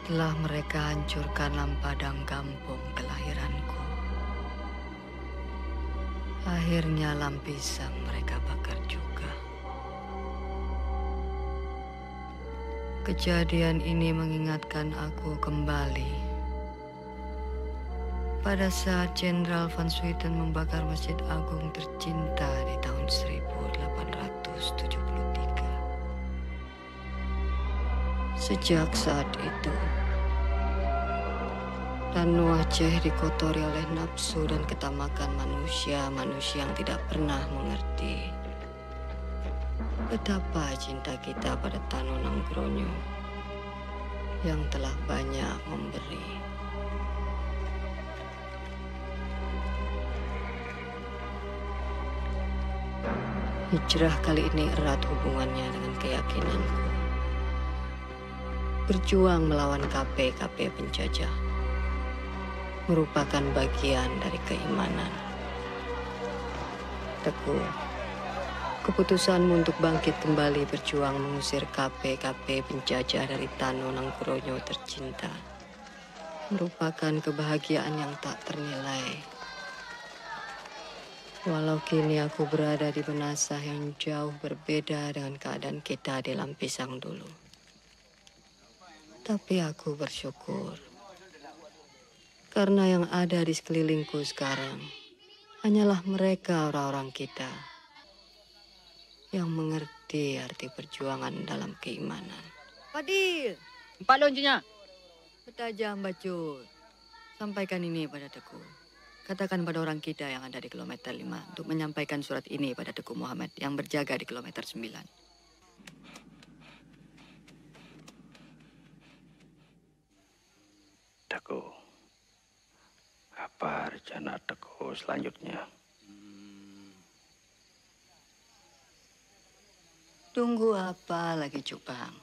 Setelah mereka hancurkan lampadang kampung kelahiranku, akhirnya lampisan mereka bakar juga. Kejadian ini mengingatkan aku kembali pada saat Jenderal Van Swieten membakar Masjid Agung tercinta di tahun 1873. Sejak saat itu, Tanah Aceh dikotori oleh nafsu dan ketamakan manusia yang tidak pernah mengerti betapa cinta kita pada Tanah Nanggrono yang telah banyak memberi. Hijrah kali ini erat hubungannya dengan keyakinanku. Berjuang melawan KP-KP penjajah merupakan bagian dari keimanan. Teguh, keputusanmu untuk bangkit kembali berjuang mengusir KP-KP penjajah dari Tanah Nanggrono tercinta merupakan kebahagiaan yang tak ternilai. Walau kini aku berada di Benasah yang jauh berbeda dengan keadaan kita di Lampisang dulu. Tapi aku bersyukur karena yang ada di sekelilingku sekarang hanyalah mereka orang-orang kita yang mengerti arti perjuangan dalam keimanan. Fadil! 4 loncengnya. Bertajam Bacur. Sampaikan ini pada Teguh. Katakan pada orang kita yang ada di kilometer 5 untuk menyampaikan surat ini pada Teguh Muhammad yang berjaga di kilometer 9. Teguh, apa rencana Teguh selanjutnya? Tunggu apa lagi, Cupang?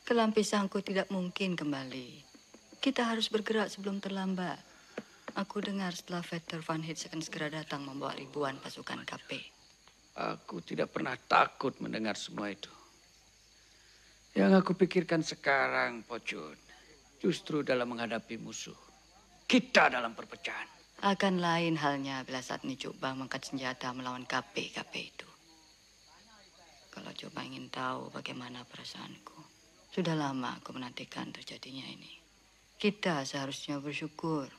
Ke Lampisangku tidak mungkin kembali. Kita harus bergerak sebelum terlambat. Aku dengar setelah Vetter Van Heet akan segera datang membawa ribuan pasukan KP. Aku tidak pernah takut mendengar semua itu. Yang aku pikirkan sekarang, Pocun, justru dalam menghadapi musuh. Kita dalam perpecahan. Akan lain halnya bila saat ini Cupang mengangkat senjata melawan KP-KP itu. Kalau Cupang ingin tahu bagaimana perasaanku, sudah lama aku menantikan terjadinya ini. Kita seharusnya bersyukur.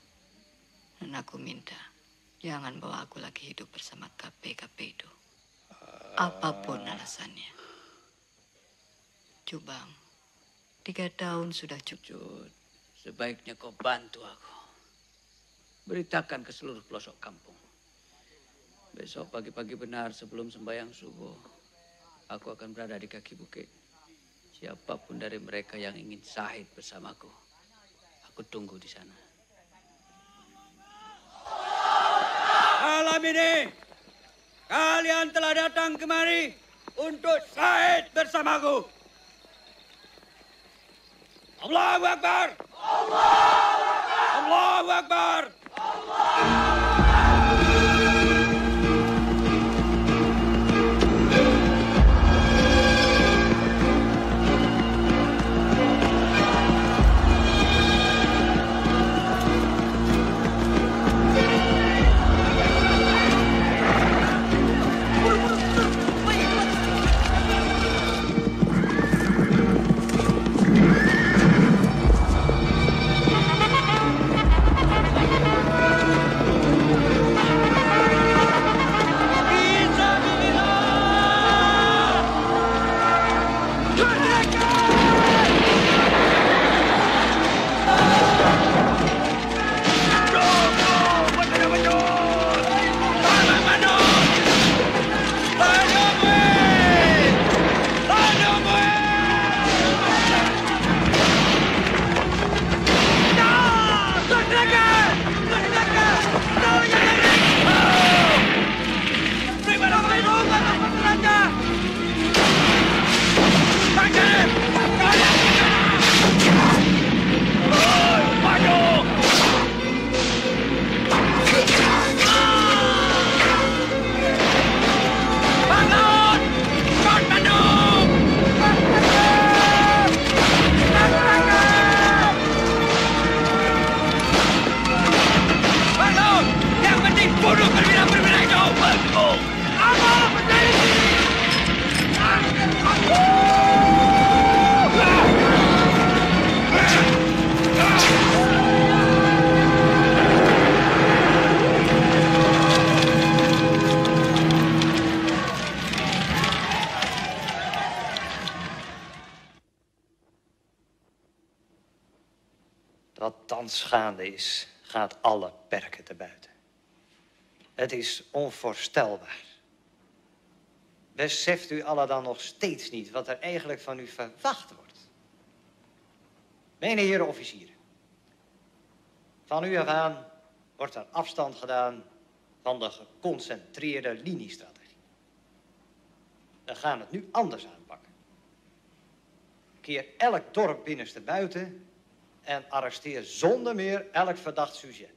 Dan aku minta, jangan bawa aku lagi hidup bersama KP-KP itu. Apapun alasannya. Cupang, 3 tahun sudah cukup. Sebaiknya kau bantu aku. Beritakan ke seluruh pelosok kampung. Besok pagi-pagi benar sebelum sembahyang subuh, aku akan berada di kaki bukit. Siapapun dari mereka yang ingin syahid bersamaku, aku tunggu di sana. Malam ini, kalian telah datang kemari untuk syahid bersamaku. Allahu Akbar! Allahu Akbar! thans gaande is, gaat alle perken te buiten. Het is onvoorstelbaar. Beseft u allen dan nog steeds niet wat er eigenlijk van u verwacht wordt? Mijn heren officieren, van u af aan wordt er afstand gedaan van de geconcentreerde liniestrategie. We gaan het nu anders aanpakken. Keer elk dorp binnenste buiten en arresteer zonder meer elk verdacht sujet.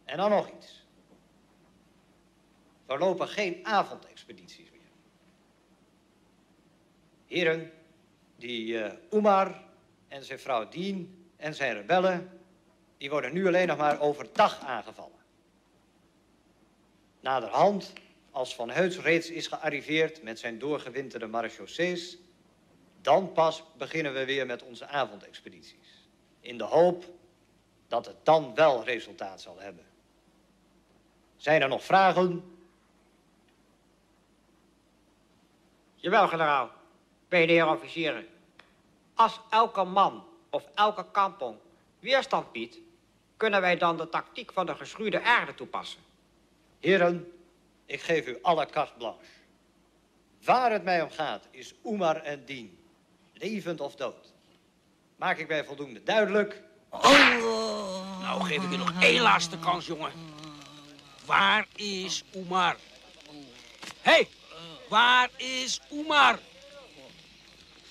En dan nog iets. Voorlopig geen avondexpedities meer. Heren, die Umar en zijn vrouw Dien en zijn rebellen, die worden nu alleen nog maar overdag aangevallen. Naderhand, als Van Heuts reeds is gearriveerd met zijn doorgewinterde marechaussees, dan pas beginnen we weer met onze avondexpedities. In de hoop dat het dan wel resultaat zal hebben. Zijn er nog vragen? Jawel, generaal. Bij de heer officieren. Als elke man of elke kampong weerstand biedt, kunnen wij dan de tactiek van de geschuurde aarde toepassen. Heren, ik geef u alle carte blanche. Waar het mij om gaat, is Umar en Dien. Levend of dood. Maak ik mij voldoende duidelijk? Nou geef ik je nog één laatste kans, jongen. Waar is Umar? Hé, hey, waar is Umar?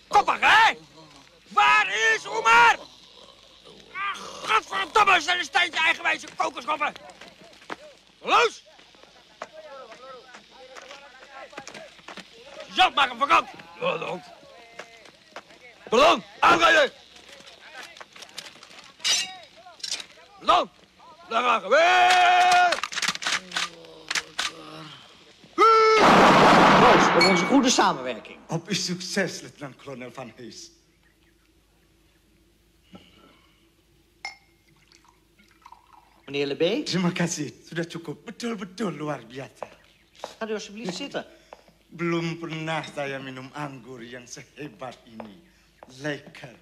Koppig, hè? Waar is Umar? Godverdomme, zijn een steentje eigenwijze kokerschoppen. Los! Zo, maak hem vakant. Ballon, aanrijden! Ballon, daar gaan we weer! Proost op onze goede samenwerking. Op uw succes, luitenant-kolonel Van Hees. Meneer Lebé, Terima kasih, sudah cukup. Betul-betul luar biasa. gaat u alsjeblieft zitten. Belum pernah saya minum anggur yang sehebat ini. Lekker.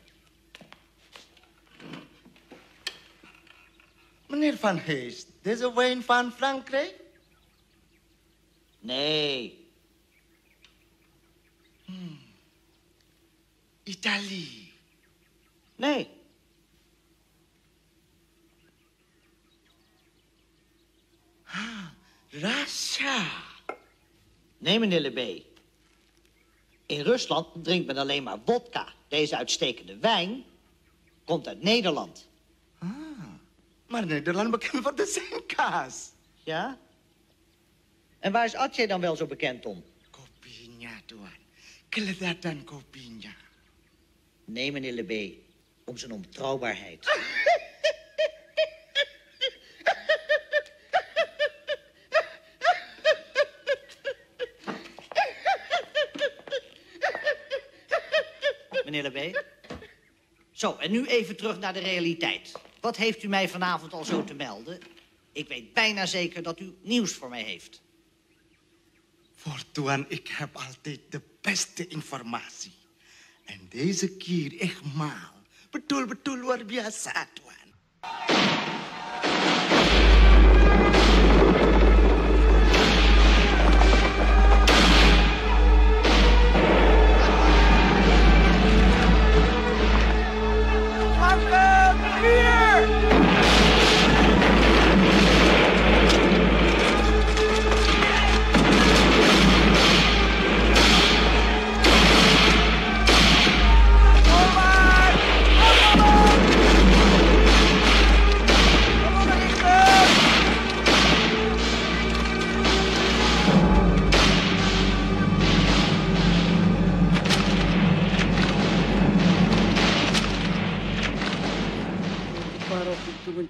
Meneer Van Hees, deze wijn van Frankrijk? Nee, Italië. nee. Russia. Nee, meneer Lebé. In Rusland drinkt men alleen maar vodka. Deze uitstekende wijn komt uit Nederland. Maar Nederland bekend voor de zinkaas. Ja? En waar is Atje dan wel zo bekend om? Kopinya, tuan. Kelezatan kopinya. Nee, meneer Lebé. Om zijn onbetrouwbaarheid. Meneer Lebé. Zo, en nu even terug naar de realiteit. Wat heeft u mij vanavond al zo te melden? Ik weet bijna zeker dat u nieuws voor mij heeft. Voor tuan, ik heb altijd de beste informatie. En deze keer echt maal. Betul-betul luar biasa, tuan.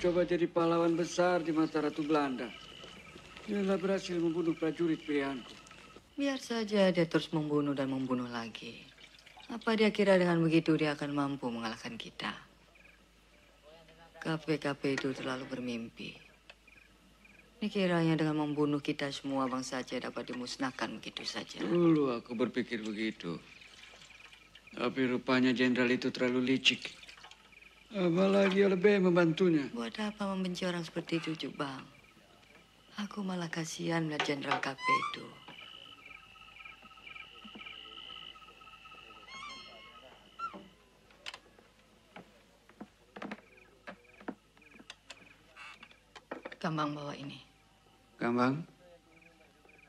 Mencoba jadi pahlawan besar di mata Ratu Belanda. Dia telah berhasil membunuh prajurit pilihanku. Biar saja dia terus membunuh dan membunuh lagi. Apa dia kira dengan begitu dia akan mampu mengalahkan kita? KP-KP itu terlalu bermimpi. Ini kiranya dengan membunuh kita semua bangsa Aceh dapat dimusnahkan begitu saja. Dulu aku berpikir begitu. Tapi rupanya jenderal itu terlalu licik. Apalagi lebih membantunya. Buat apa membenci orang seperti itu, Cuk Bang? Aku malah kasihan melihat Jenderal KP itu. Gambang bawa ini. Gambang,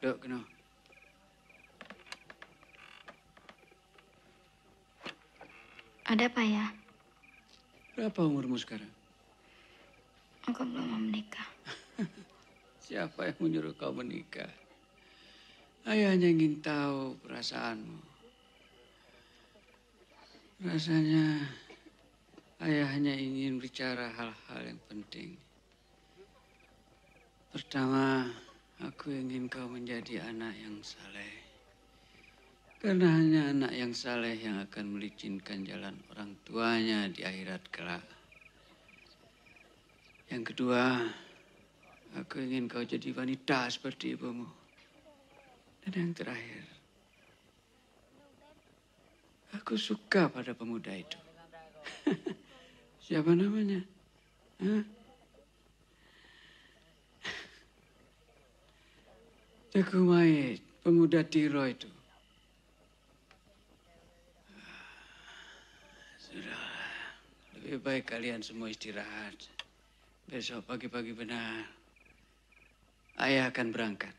dok kena. Ada apa ya? Berapa umurmu sekarang? Aku belum mau menikah. Siapa yang menyuruh kau menikah? Ayah hanya ingin tahu perasaanmu. Rasanya ayah hanya ingin bicara hal-hal yang penting. Pertama, aku ingin kau menjadi anak yang saleh. Karena hanya anak yang saleh yang akan melicinkan jalan orang tuanya di akhirat kelak. Yang kedua, aku ingin kau jadi wanita seperti ibumu. Dan yang terakhir, aku suka pada pemuda itu. Siapa namanya? Hah? Teguh Mait, pemuda Tiro itu. Sudah, lebih baik kalian semua istirahat. Besok pagi-pagi benar, ayah akan berangkat.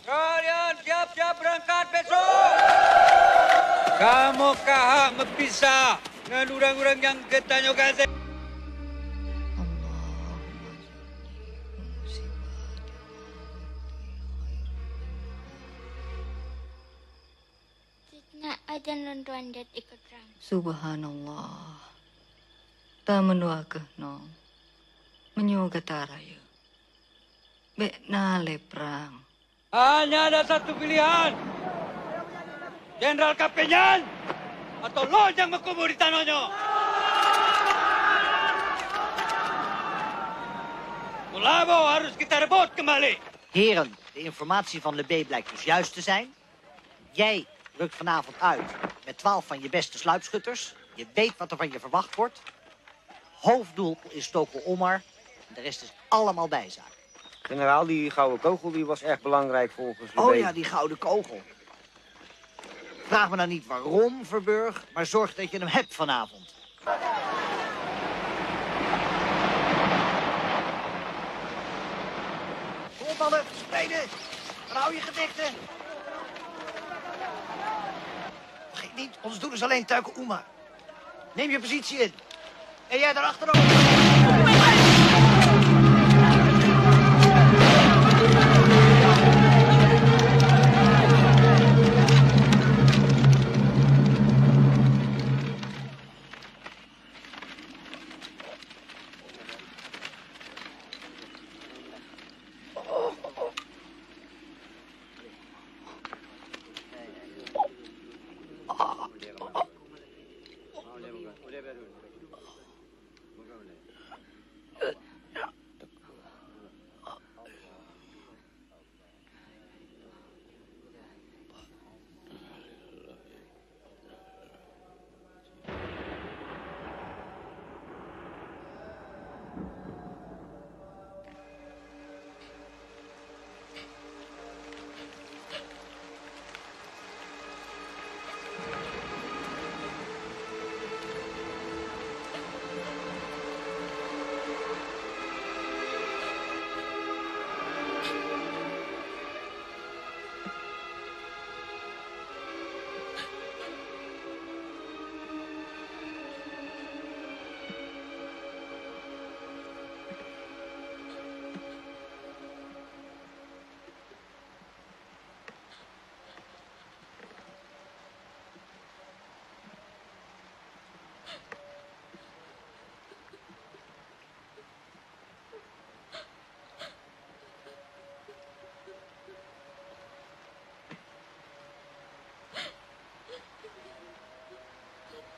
Kalian siap-siap berangkat besok. Kamu kahak mempisah dengan orang-orang yang ketanya kasih. Ajan lentuan dat ikut rang. Subhanallah. Tak mendoakan nong. Menyuga taraya. Bek nale perang. Hanya ada satu pilihan. Jenderal Kapenyan atau lo yang berkubur di tanahnya. Kulabo harus kita rebut kembali. Heren, de informatie van Le B blijkt dus juist te zijn. Jij rukt vanavond uit met 12 van je beste sluipschutters. Je weet wat er van je verwacht wordt. Hoofddoel is Toko Omar. De rest is allemaal bijzaak. Generaal, die gouden kogel die was erg belangrijk volgens de Oh ja, die gouden kogel. Vraag me nou niet waarom, Verburg, maar zorg dat je hem hebt vanavond. Kom op, mannen, spelen. Dan hou je gedekte. Vergeet niet, ons doel is alleen Tuiken Oema. Neem je positie in. En jij daarachter ook.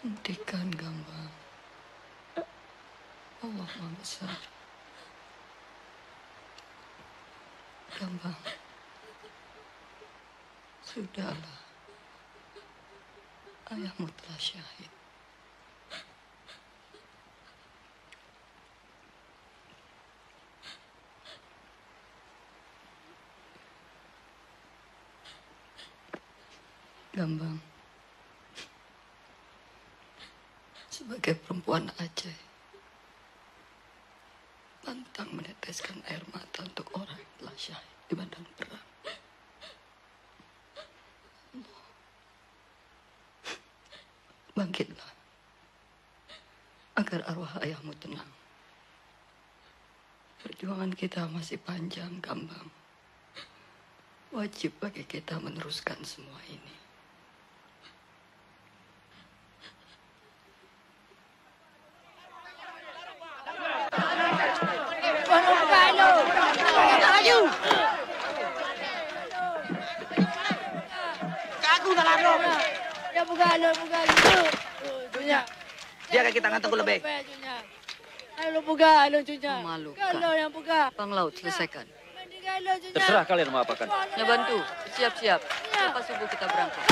Hentikan Gambang. Allah Maha Besar. Gambang. Sudahlah. Ayahmu telah syahid. Gambang, sebagai perempuan Aceh, pantang meneteskan air mata untuk orang yang telah syahid di medan perang. Bangkitlah, agar arwah ayahmu tenang. Perjuangan kita masih panjang, Gambang. Wajib bagi kita meneruskan semua ini. Biarkan kita ngantung ke lebih. Ayo buka, cunya. Memalukan. Kalau yang buka. Bang Laut, selesaikan. Terserah kalian mau apakan. Ya bantu, siap-siap. Lepas subuh kita berangkat.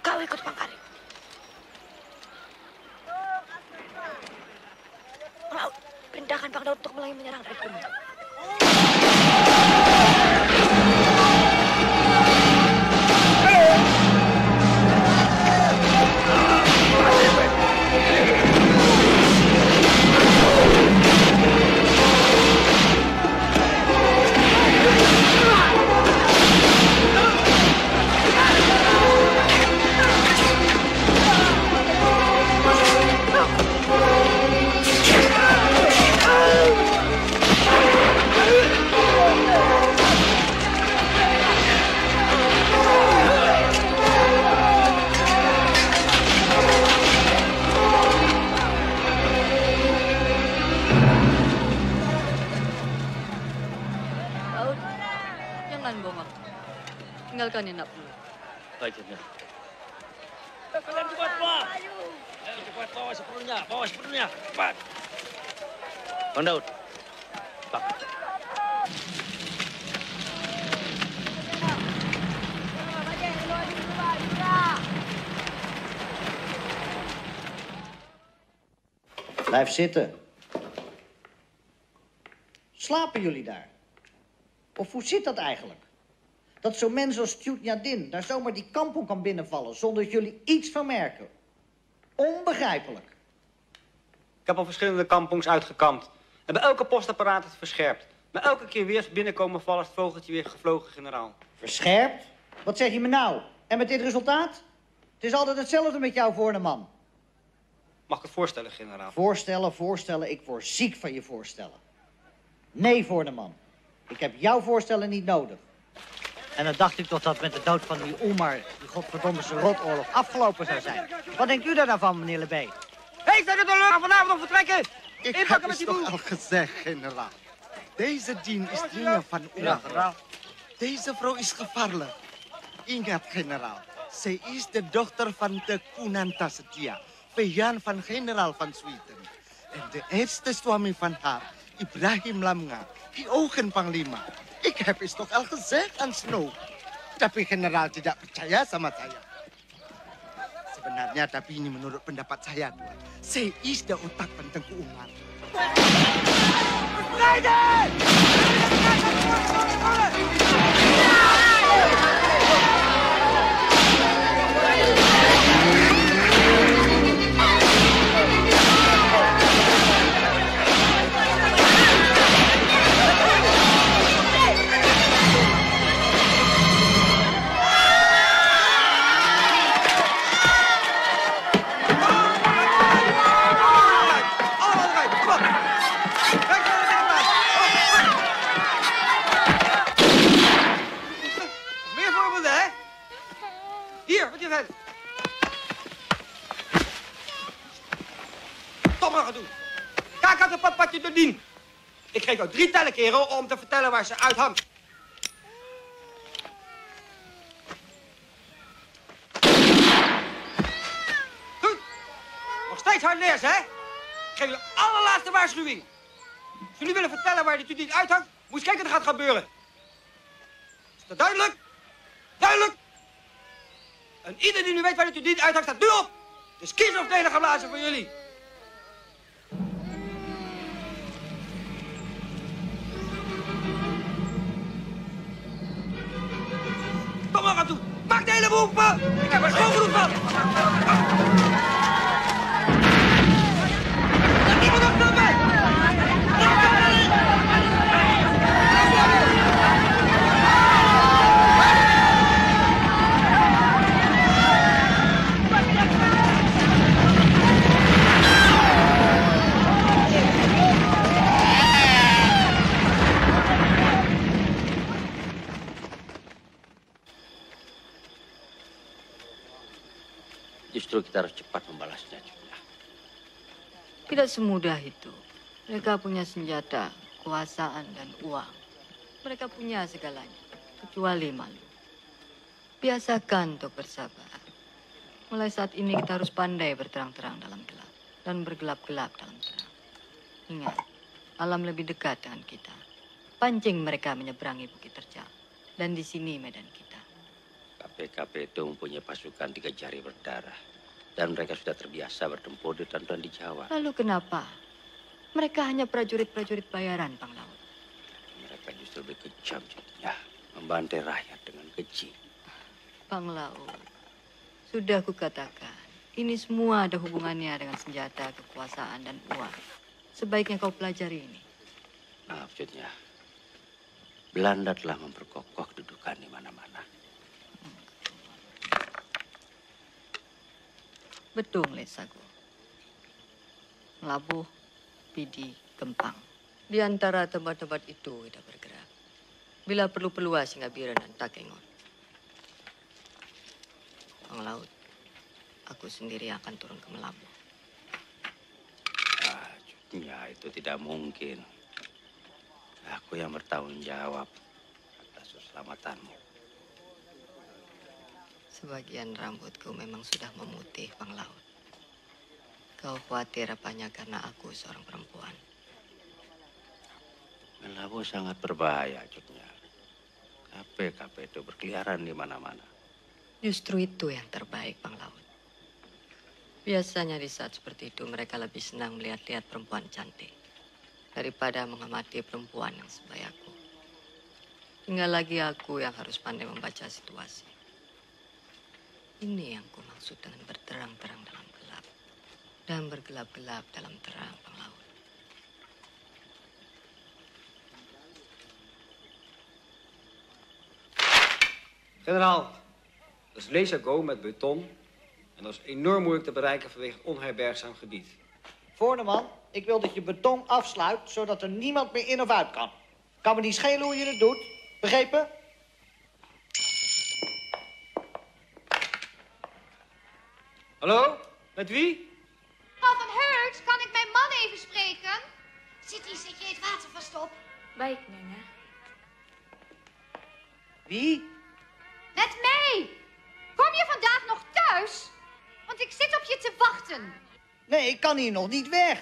Kau ikut Bang Karim. Laut, perintahkan Bang Daud untuk mulai menyerang dari gunung. Tinggalkan Enak dulu. Baik, Jenderal. Kalian cepat, Pak. Ayo cepat, bawa sepenuhnya. Cepat. Bang Daud. Pak. Blijf zitten. Slapen jullie daar? Of hoe zit dat eigenlijk? Dat zo'n mens als Tjoetjadin daar zomaar die kampong kan binnenvallen zonder dat jullie iets van merken. Onbegrijpelijk. Ik heb al verschillende kampongs uitgekampt. En bij elke postapparaat het verscherpt. Maar elke keer weer binnenkomen vallen is het vogeltje weer gevlogen, generaal. Verscherpt? Wat zeg je me nou? En met dit resultaat? Het is altijd hetzelfde met jou, Voorneman. Mag ik het voorstellen, generaal? Voorstellen, ik word ziek van je voorstellen. Nee, Voorneman. Ik heb jouw voorstellen niet nodig. En dan dacht ik toch dat met de dood van die Omar, die godverdomme rotoorlog, afgelopen zou zijn. Wat denkt u daar dan van, meneer Lebé? Hé, zeg het al, vanavond nog vertrekken! Ik Inpakken heb met het die toch boel! al gezegd, generaal. Deze dien is dingen van Omar. Deze vrouw is gevaarlijk. Ingat, generaal. Zij is de dochter van de Kunanta Setia, vijand van generaal van Zweden. En de eerste suami van haar, Ibrahim Lamnga, die ogen panglima. Ik heb het toch al gezegd aan Snow. Tapi generaal tidak percaya sama saya. Sebenarnya, tapi ini menurut pendapat saya, Tuan. Saya is de otak van Tengku Umar. Hier, wat je vindt. Toch maar gaan doen. Kijk uit het wat je doet dien. Ik geef jou 3 tellen, kerel, om te vertellen waar ze uithangt. Goed. Nog steeds hard leers, hè? Ik geef je de allerlaatste waarschuwing. Als jullie willen vertellen waar die tudien uithangt, moet je kijken wat er gaat gebeuren. Is dat duidelijk? Duidelijk? En ieder die nu weet waar dit niet uithangt, staat nu op. Het is kiezen of delen geblazen voor jullie. Kom maar aan toe. Maak de hele boel open. Ik heb er schoon genoeg van. Laat niemand opknappen. Justru kita harus cepat membalasnya, Cunya. Tidak semudah itu. Mereka punya senjata, kekuasaan, dan uang. Mereka punya segalanya, kecuali malu. Biasakan untuk bersabar. Mulai saat ini kita harus pandai berterang-terang dalam gelap dan bergelap-gelap dalam terang. Ingat, alam lebih dekat dengan kita. Pancing mereka menyeberangi Bukit Terjal. Dan di sini medan kita. KP itu mempunyai pasukan 3 jari berdarah. Dan mereka sudah terbiasa bertempur di tanduan di Jawa. Lalu kenapa? Mereka hanya prajurit-prajurit bayaran, Panglaut. Mereka justru lebih kejam, Cunya. Membantai rakyat dengan keji. Panglaut, sudah kukatakan, ini semua ada hubungannya dengan senjata, kekuasaan, dan uang. Sebaiknya kau pelajari ini. Maaf, Cunya. Belanda telah memperkokoh kedudukan di mana-mana. Betul, Lesago. Labuh, Pidi, Kempang. Di antara tempat-tempat itu kita bergerak. Bila perlu peluas hingga Biren dan Takengon. Panglaut, aku sendiri akan turun ke Melabuh. Cunya, itu tidak mungkin. Aku yang bertanggung jawab atas keselamatanmu. Sebagian rambutku memang sudah memutih, Panglaut. Kau khawatir apanya karena aku seorang perempuan. Melabuh sangat berbahaya, Cunya. KP itu berkeliaran di mana-mana. Justru itu yang terbaik, Panglaut. Biasanya di saat seperti itu mereka lebih senang melihat-lihat perempuan cantik. daripada mengamati perempuan yang sebayaku. Tinggal lagi aku yang harus pandai membaca situasi. Ini yang ku maksud dengan berterang-terang dalam gelap dan bergelap-gelap dalam terang penglaut. Generaal, dat is lasergo met beton en dat is enorm moeilijk te bereiken vanwege het onherbergzaam gebied. Voorneman, ik wil dat je beton afsluit, zodat er niemand meer in of uit kan. Kan me niet schelen hoe je het doet. Begrepen? Hallo? Met wie? Mevrouw van Herks, kan ik mijn man even spreken? Zet je het water vast op? Baik, Nyonya. Wie? Met mij! Kom je vandaag nog thuis? Want ik zit op je te wachten. Nee, ik kan hier nog niet weg.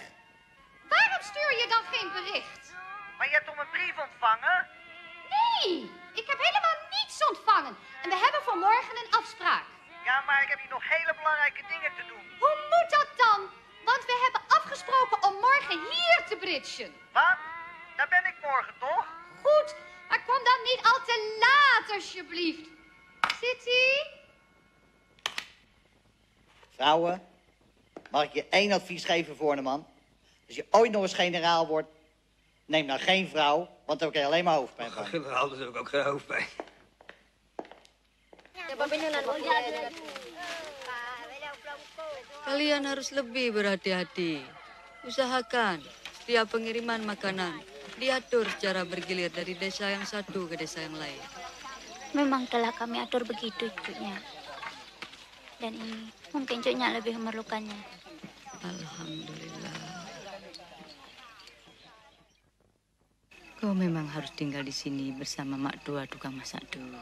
Waarom stuur je dan geen bericht? Maar je hebt toch een brief ontvangen? Nee, ik heb helemaal niets ontvangen. En we hebben voor morgen een afspraak. Ja, maar ik heb hier nog hele belangrijke dingen te doen. Hoe moet dat dan? Want we hebben afgesproken om morgen hier te bridgen. Wat? Daar ben ik morgen, toch? Goed, maar kom dan niet al te laat, alsjeblieft. City? Vrouwen, mag ik je één advies geven, Voorneman? Als je ooit nog eens generaal wordt, neem dan geen vrouw, want dan krijg je alleen maar hoofdpijn van. Generaal, daar heb ik ook geen hoofdpijn. Kalian harus lebih berhati-hati. Usahakan setiap pengiriman makanan diatur secara bergilir dari desa yang satu ke desa yang lain. Memang telah kami atur begitu, cucunya. Dan ini mungkin cucunya lebih memerlukannya. Alhamdulillah. Kau memang harus tinggal di sini bersama Mak Tua tukang masak dulu.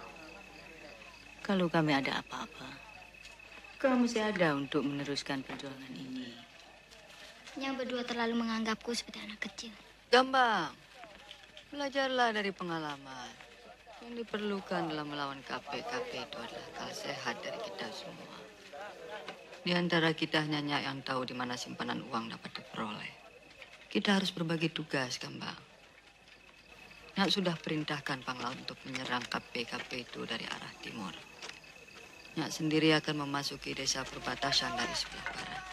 Kalau kami ada apa-apa, kau masih ada untuk meneruskan perjuangan ini. Yang berdua terlalu menganggapku seperti anak kecil. Gambang, belajarlah dari pengalaman. Yang diperlukan dalam melawan KP-KP itu adalah akal sehat dari kita semua. Di antara kita hanya Nyak yang tahu di mana simpanan uang dapat diperoleh. Kita harus berbagi tugas, Gambang. Nyak sudah perintahkan Panglaut untuk menyerang KP-KP itu dari arah timur. Nyak sendiri akan memasuki desa perbatasan dari sebelah barat.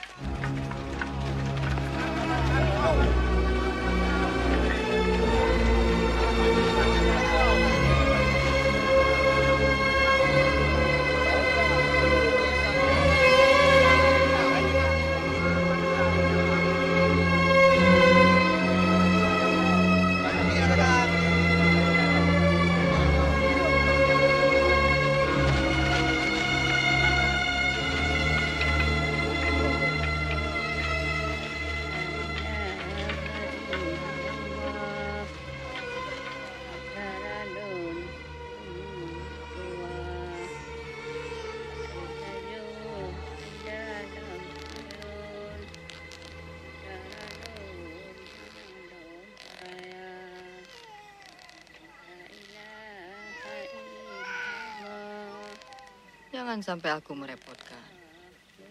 Jangan sampai aku merepotkan.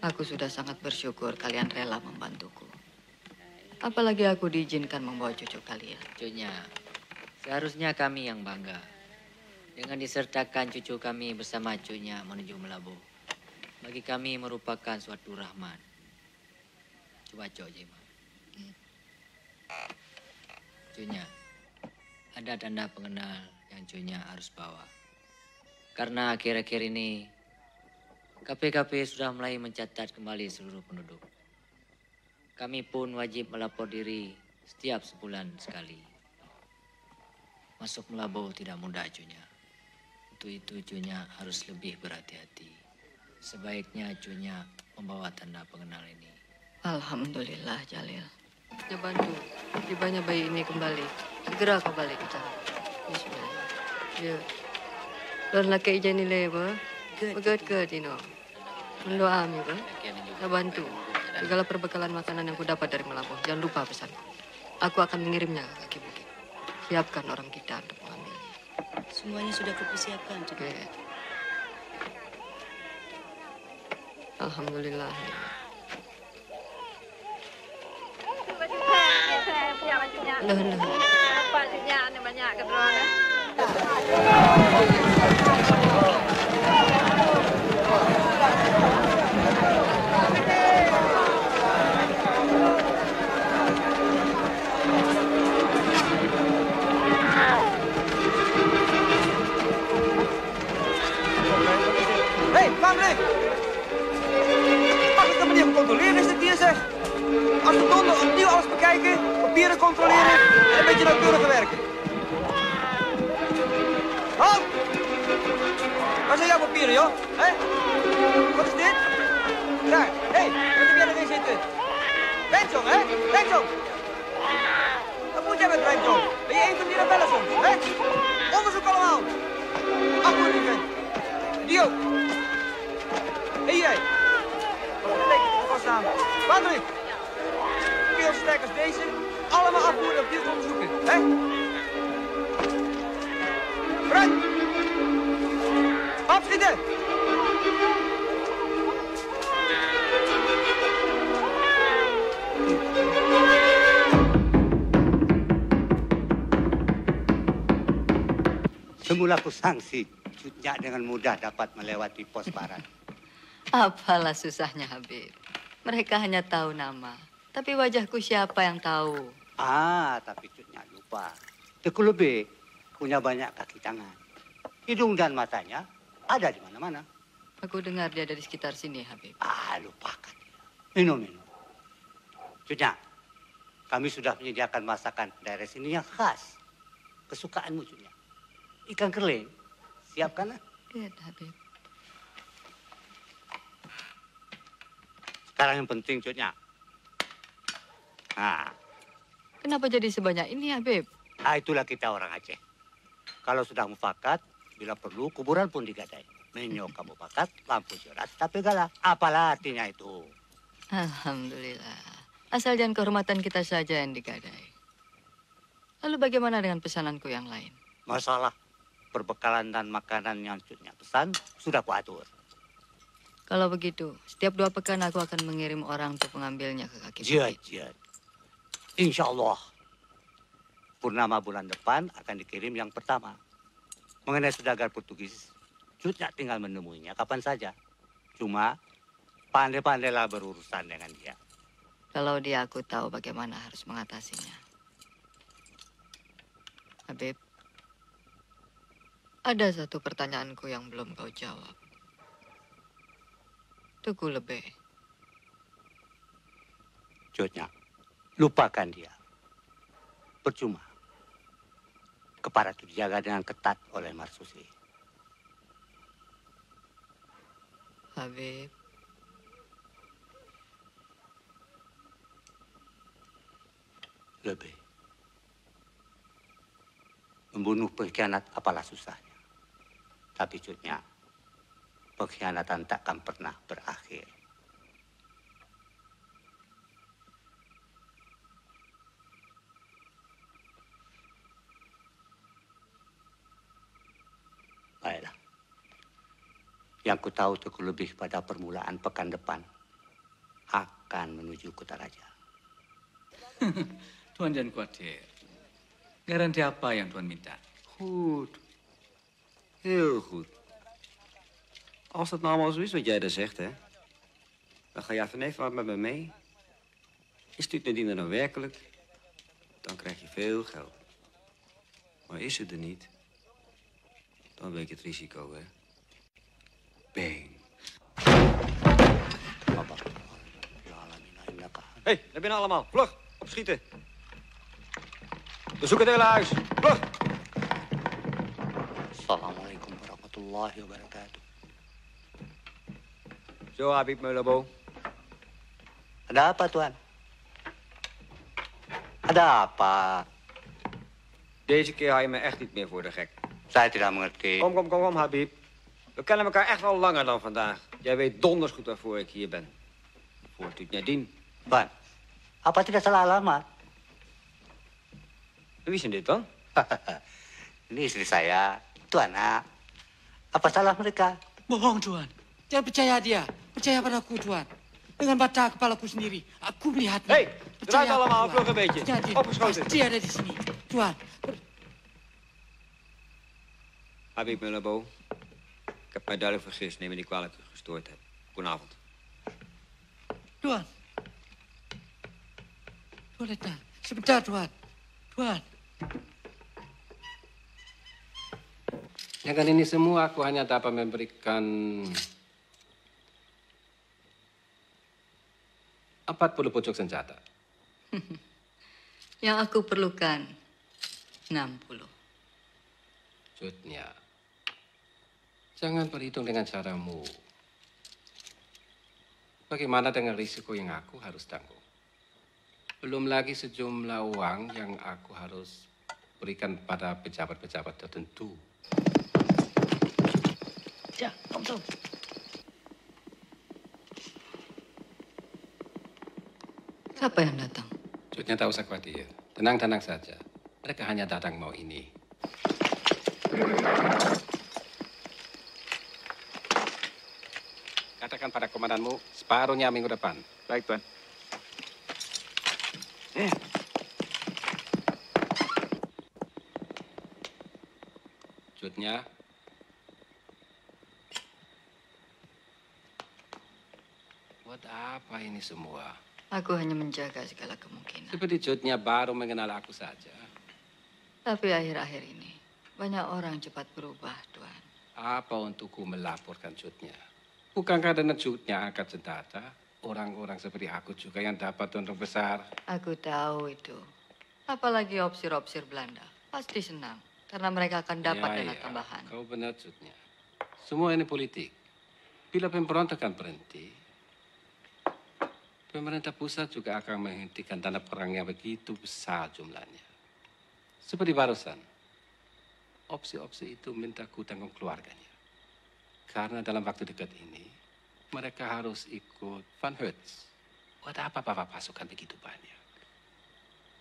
Aku sudah sangat bersyukur kalian rela membantuku. Apalagi aku diizinkan membawa cucu kalian. Cucunya, seharusnya kami yang bangga. Dengan disertakan cucu kami bersama cucunya menuju Melabu. Bagi kami merupakan suatu rahmat. Coba Cok Jema. Cucunya, ada tanda pengenal yang cucunya harus bawa. Karena akhir-akhir ini KP-KP sudah mulai mencatat kembali seluruh penduduk. Kami pun wajib melapor diri setiap sebulan sekali. Masuk Melabu tidak mudah cucunya. Untuk itu cucunya harus lebih berhati-hati. Sebaiknya cucunya membawa tanda pengenal ini. Alhamdulillah Jalil. Ya bantu, tibanya bayi ini kembali. Segera kembali ke sana. Bismillah. Ya. Don laki ijani leba. Begat Tino. Mendoa mi ba. Ya bantu. Segala perbekalan makanan yang ku dapat dari Melabu. Jangan lupa pesan. Aku akan mengirimnya ke kaki bukit. Siapkan orang kita untuk mengambilnya. Semuanya sudah kupersiapkan. Oke. Alhamdulillah. Loh. Apa sih ini banyak kedruan? Hé, Patrick! Mag ik hem niet controleren, is dit hier zeg? Als we donder opnieuw alles bekijken, papieren controleren en een beetje nauwkeuriger werken. Halt! Waar zijn jouw papieren, joh? Hé? Wat is dit? Daar, hé, wat heb jij erin zitten? Benjong, hè? Benjong! Wat moet jij met Benjong? Ben je een van die rebellen soms, hè? Onderzoek allemaal! Afvoering, vent! Die ook! Hé, jij! Wat wil ik vaststaan? Patrick! Heel sterk als deze, allemaal afvoeren op dit onderzoeken, hè? Vooruit! Opschieten! Semula kusangsi, Cutnya dengan mudah dapat melewati pos barat. Apalah susahnya, Habib. Mereka hanya tahu nama. Tapi wajahku siapa yang tahu? Tapi Cutnya lupa. Teku lebih punya banyak kaki tangan. Hidung dan matanya ada di mana-mana. Aku dengar dia ada di sekitar sini, Habib. Lupakan. Minum. Cutnya, kami sudah menyediakan masakan daerah sini yang khas. Kesukaanmu, Cutnya. Ikan keling. Siapkan, lah. Iya, Habib. Sekarang yang penting, Cutnya. Kenapa jadi sebanyak ini, Habib? Itulah kita orang Aceh. Kalau sudah mufakat, bila perlu kuburan pun digadai. Menyok mufakat, lampu syurat, tapi galak. Apalah artinya itu? Alhamdulillah. Asal jangan kehormatan kita saja yang digadai. Lalu bagaimana dengan pesananku yang lain? Masalah perbekalan dan makanan yang Cutnya pesan sudah kuatur. Kalau begitu, setiap 2 pekan aku akan mengirim orang untuk mengambilnya ke kaki bukit. Jad. Insya Allah. Purnama bulan depan akan dikirim yang pertama. Mengenai saudagar Portugis, Cutnya tinggal menemuinya kapan saja. Cuma pandai-pandailah berurusan dengan dia. Kalau dia aku tahu bagaimana harus mengatasinya. Habib, ada satu pertanyaanku yang belum kau jawab. Teguh lebih. Cutnya, lupakan dia. Percuma. Kepala itu dijaga dengan ketat oleh Marsusi. Habib. Lebih. Membunuh pengkhianat apalah susahnya. Tapi Cutnya, pengkhianatan takkan pernah berakhir. Baiklah. Yang ku tahu Teguh lebih pada permulaan pekan depan akan menuju Kutaraja. Tuan jangan khawatir. Garanti apa yang Tuan minta? Goed. Heel goed. Als dat nou allemaal zo is wat jij daar zegt, hè, dan ga jij vanavond wat met me mee. Is Tuut Nadine er nou werkelijk, dan krijg je veel geld. Maar is ze er niet, dan weet je het risico, hè. Bang. Hé, daar binnen allemaal. Vlug, opschieten. We zoeken het hele huis. Vlug. Assalamualaikum warahmatullahi wabarakatuh. Zo, Habib Meulabo. Ada apa, Tuan? Ada apa? Deze keer hou je me echt niet meer voor de gek. Saya tidak mengerti. Kom, Habib. We kennen elkaar echt wel langer dan vandaag. Jij weet donders goed waarvoor ik hier ben. Voor Tuut Nadine. Tuan, apa tidak salah alamat? Wie is dit dan? Ini istri saya, Tuan. Apa salah mereka? Bohong, Tuan. Jangan percaya dia. Percaya padaku, Tuan. Dengan mata kepalaku sendiri, aku melihatnya. Hei, Eruit allemaal, vlug een beetje. Ja, Opgeschoten. Dia ada di sini. Tuan. Habib Melabo. Ik heb mij duidelijk vergist. Neem me niet kwalijk dat ik gestoord heb. Goedenavond. Tuan. Tuan datang. Sebentar, Tuan. Tuan. Dengan ini semua aku hanya dapat memberikan 40 pucuk senjata. Yang aku perlukan 60. Cutnya, jangan berhitung dengan caramu. Bagaimana dengan risiko yang aku harus tanggung? Belum lagi sejumlah uang yang aku harus berikan pada pejabat-pejabat tertentu. Ya, Om Tom. Siapa yang datang? Cutnya tak usah khawatir. Tenang-tenang saja. Mereka hanya datang mau ini. Katakan pada komandanmu, separuhnya minggu depan. Baik, Tuan. Cutnya. Buat apa ini semua? Aku hanya menjaga segala kemungkinan. Seperti Cutnya baru mengenal aku saja. Tapi akhir-akhir ini, banyak orang cepat berubah, Tuan. Apa untukku melaporkan Cutnya? Bukankah dengan Cutnya angkat senjata, orang-orang seperti aku juga yang dapat untung besar? Aku tahu itu. Apalagi opsir-opsir Belanda. Pasti senang. Karena mereka akan dapat dana tambahan. Kau benar, Cutnya. Semua ini politik. Bila pemberontakan berhenti, pemerintah pusat juga akan menghentikan dana perang yang begitu besar jumlahnya. Seperti barusan, opsi-opsi itu minta ku tanggung keluarganya. Karena dalam waktu dekat ini, mereka harus ikut Van Hertz. Buat apa bapak pasukan begitu banyak?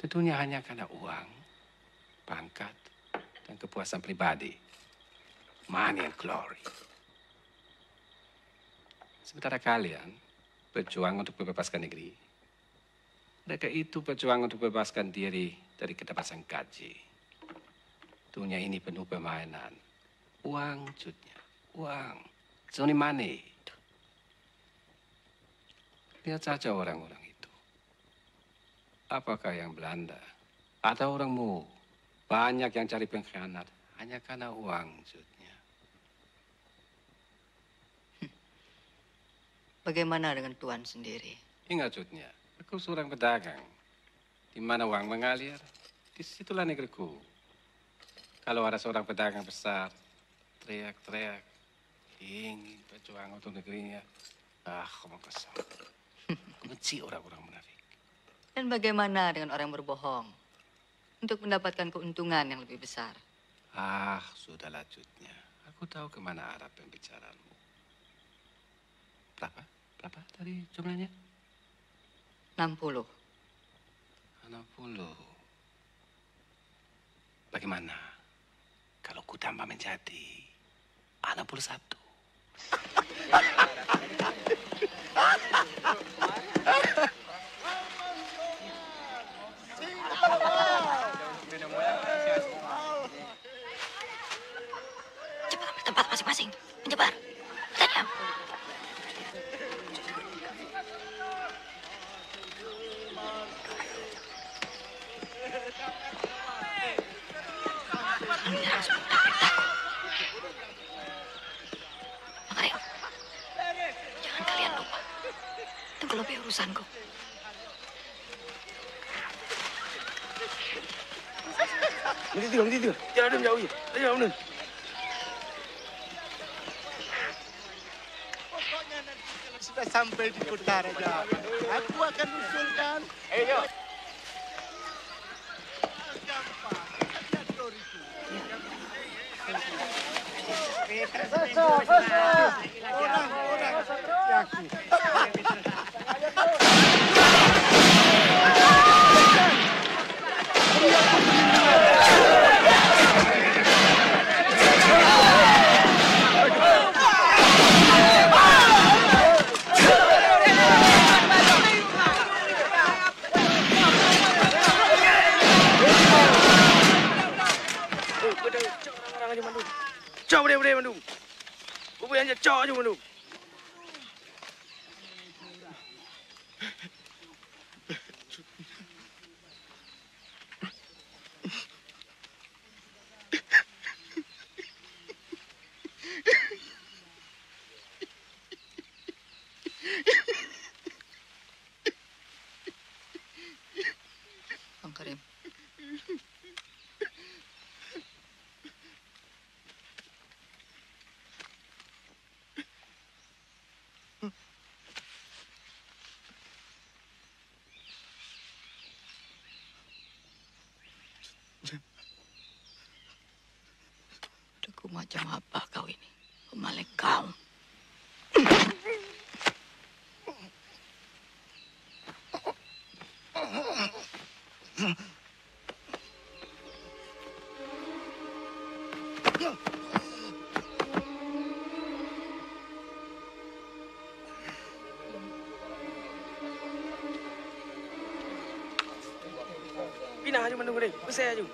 Tentunya hanya karena uang, pangkat, dan kepuasan pribadi. Money and glory. Sementara kalian berjuang untuk membebaskan negeri. Mereka itu berjuang untuk membebaskan diri dari ketebasan gaji. Dunia ini penuh permainan. Uang, Cutnya. Uang. It's only money. Lihat saja orang-orang itu. Apakah yang Belanda? Atau orangmu? Banyak yang cari pengkhianat. Hanya karena uang, Cutnya. Bagaimana dengan Tuan sendiri? Ingat, Cutnya. Aku seorang pedagang. Di mana uang mengalir, disitulah negeriku. Kalau ada seorang pedagang besar, teriak-teriak, ingin berjuang untuk negerinya. Ngomong kosong. Aku benci orang-orang munafik. Dan bagaimana dengan orang yang berbohong? Untuk mendapatkan keuntungan yang lebih besar. Sudahlah, Cutnya. Aku tahu kemana arah pembicaraanmu. Berapa? Berapa tadi jumlahnya? 60. 60. Bagaimana kalau ku tambah menjadi 61? Cepat ambil tempat masing-masing. Menyebar. Tajam. Makanya, jangan kalian lupa. Tunggu lebih urusanku. Tidur. Jangan jauh ya. Jauh nih. Pokoknya nanti kalau sudah sampai di kota Raja, aku akan usulkan. Ayo. Orang seperti aku. orang aja Bandung. Cok boleh Bandung. Bubuk aja cok aja Bandung. Bang Karim. Deku macam apa kau ini? Pemaling kau. Pindah aja Bandung deh. Besar aja.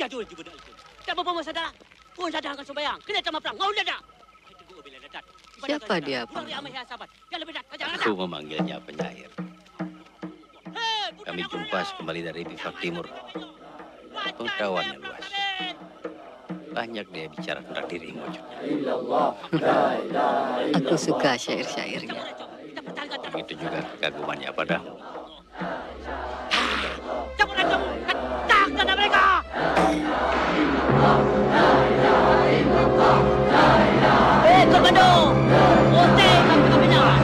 Jadul juga dah itu. Tak apa-apa sadar. Pun sadar akan sembahyang. Kena sama perang. Mau dah. Siapa dia, Pak? Aku memanggilnya penyair. Kami Jumpas kembali dari pihak timur. Pengetahuannya luas. Banyak dia bicara tentang dirimu. Aku suka syair-syairnya. Begitu juga kekagumannya padamu. Kepada mereka! Komando! Oke, kami benar.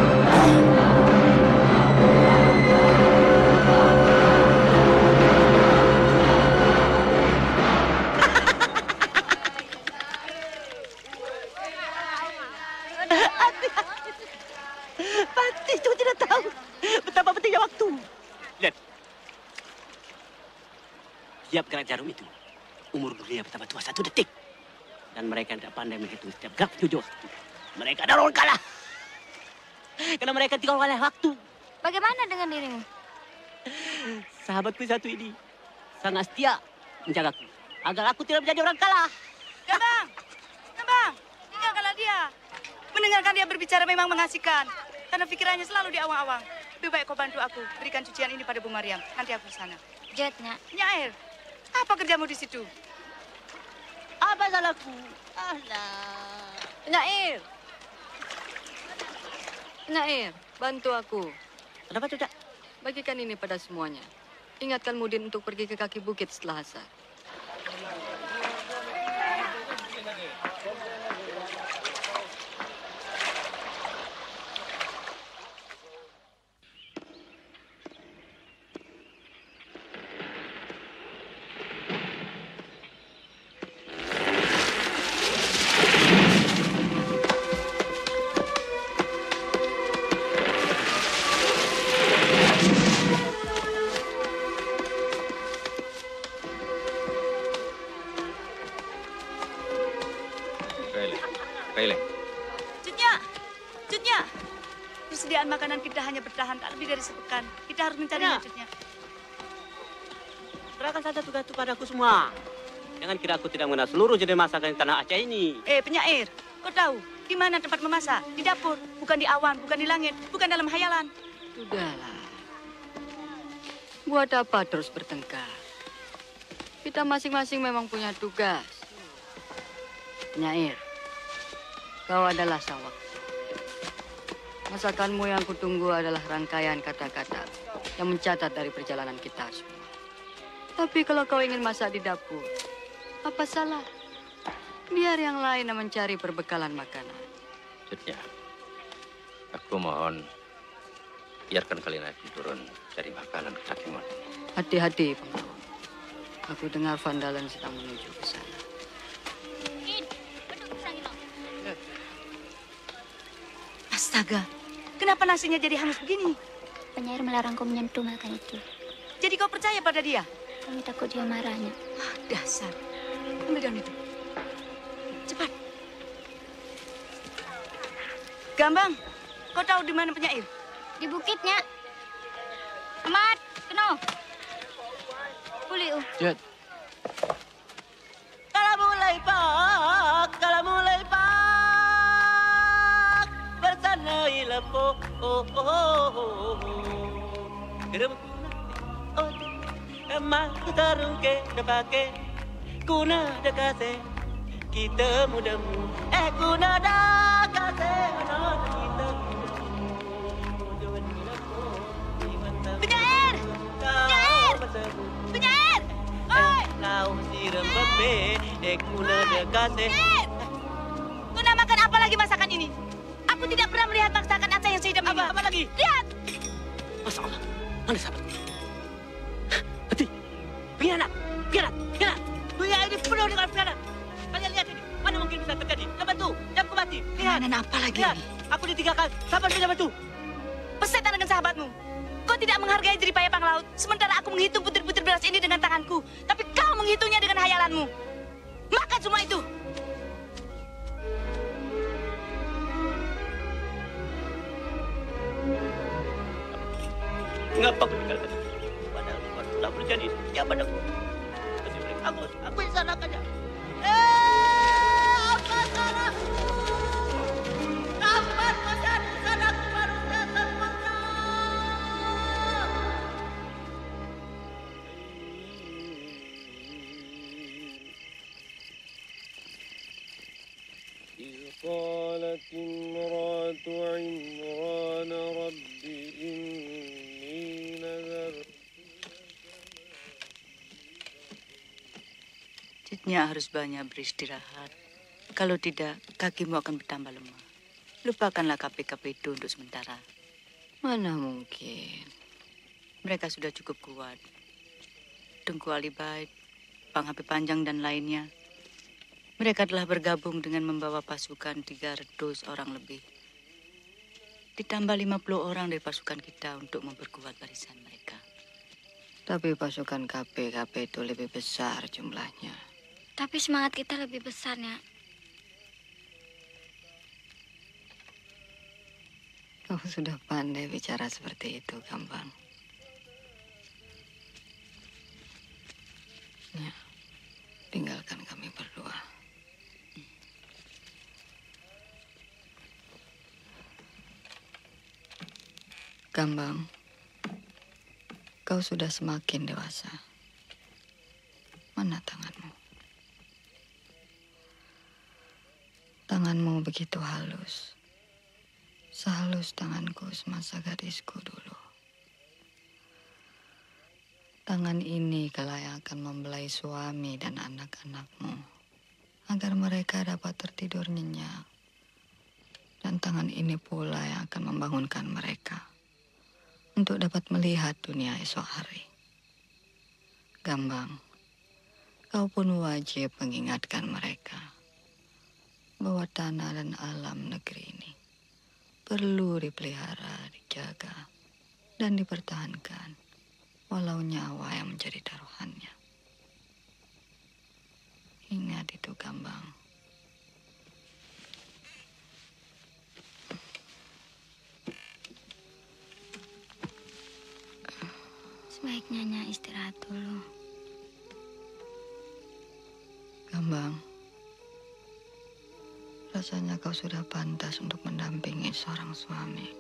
Pasti itu tidak tahu betapa pentingnya waktu. Lihat. Tiap gerak jarum itu, umur dunia bertambah tua 1 detik. Dan mereka tidak pandai menghitung setiap gerak tujuh waktu. Mereka adalah orang kalah. Karena mereka tinggal oleh waktu. Bagaimana dengan dirimu? Sahabatku satu ini sangat setia menjagaku. Agar aku tidak menjadi orang kalah. Bang, tinggalkanlah dia. Mendengarkan dia berbicara memang mengasihkan. Karena pikirannya selalu di awang-awang. Lebih baik kau bantu aku. Berikan cucian ini pada Bu Mariam. Nanti aku ke sana. Jetnya. Nyair, apa kerjamu di situ? Apa salahku? Alah. Nyair. Nyair, bantu aku. Kenapa tidak? Bagikan ini pada semuanya. Ingatkan Mudin untuk pergi ke kaki bukit setelah asar. Persediaan makanan kita hanya bertahan tak lebih dari sepekan. Kita harus mencari wujudnya. Serahkan saja tugas itu padaku semua. Jangan kira aku tidak mengenal seluruh jenis masakan di tanah Aceh ini. Penyair, kau tahu di mana tempat memasak? Di dapur, bukan di awan, bukan di langit, bukan dalam hayalan. Sudahlah. Buat apa terus bertengkar? Kita masing-masing memang punya tugas. Penyair, kau adalah sang waktu. Masakanmu yang kutunggu adalah rangkaian kata-kata yang mencatat dari perjalanan kita semua. Tapi kalau kau ingin masak di dapur, apa salah? Biar yang lain yang mencari perbekalan makanan. Maksudnya, aku mohon biarkan kalian aku turun cari makanan ke kaki Mon. Hati-hati, pengawal. Aku dengar Van Dalen sedang menuju ke sana. Astaga, kenapa nasinya jadi hangus begini? Penyair melarangku menyentuh makan itu. Jadi kau percaya pada dia? Kami takut dia marahnya. Dasar. Ambil daun itu. Cepat. Gambang, kau tahu di mana penyair? Di bukitnya. Amat, keno. Pulih. Jod. Kalau mulai pak, bersanai lepo, emak tarung ke depake, kuna dekase, kita mudamu, kuna dekase, kita. Penyair! Penyair! Penyair! Oi! Kau siram bebe, kuna dekase. Penyair! Kau namakan apa lagi masakan ini? Aku tidak pernah melihat masakan Aceh yang sehidap ini. Apa lagi? Lihat! Masya Allah, mana sahabatku? Hati, pianat. Dunia ini penuh dengan pianat. Kalian lihat ini, mana mungkin bisa terjadi? Jangan bantu, jangan mati. Lihat. Dan apa lagi Lihat, ini? aku ditinggalkan, sahabat tidak bantu. Persetan dengan sahabatmu. Kau tidak menghargai jeripaya panglaut, sementara aku menghitung butir-butir beras ini dengan tanganku. Tapi kau menghitungnya dengan hayalanmu. Makan semua itu. Mengapa meninggalkan itu? Padahal Umar sudah berjanji setia padaku. Aku yang salahkannya. Apa salahku? Kapan mencari salahku manusia sempurna? إذ قالت امرأة عمران رب إني نذرت. Cutnya harus banyak beristirahat. Kalau tidak, kakimu akan bertambah lemah. Lupakanlah KP-KP itu untuk sementara. Mana mungkin. Mereka sudah cukup kuat. Tengku Ali Bait, Pang HP Panjang dan lainnya. Mereka telah bergabung dengan membawa pasukan 300 orang lebih. Ditambah 50 orang dari pasukan kita untuk memperkuat barisan mereka. Tapi pasukan KP itu lebih besar jumlahnya. Tapi semangat kita lebih besar, Nyak. Kau sudah pandai bicara seperti itu, Gambang. Ya, tinggalkan kami berdua. Gambang, kau sudah semakin dewasa. Mana tanganmu? Tanganmu begitu halus. Sehalus tanganku semasa gadisku dulu. Tangan ini kalau yang akan membelai suami dan anak-anakmu agar mereka dapat tertidur nyenyak. Dan tangan ini pula yang akan membangunkan mereka untuk dapat melihat dunia esok hari. Gambang, kau pun wajib mengingatkan mereka bahwa tanah dan alam negeri ini perlu dipelihara, dijaga, dan dipertahankan, walau nyawa yang menjadi taruhannya. Ingat itu, Gambang. Sebaiknya Nyak istirahat dulu. Gambang, rasanya kau sudah pantas untuk mendampingi seorang suami.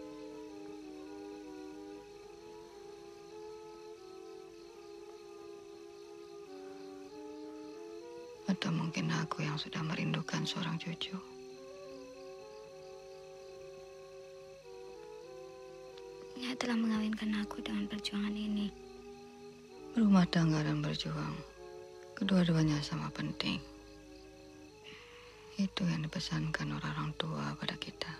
Atau mungkin aku yang sudah merindukan seorang cucu. Nyak telah mengawinkan aku dengan perjuangan ini. Rumah tangga dan berjuang, kedua-duanya sama penting. Itu yang dipesankan orang tua pada kita.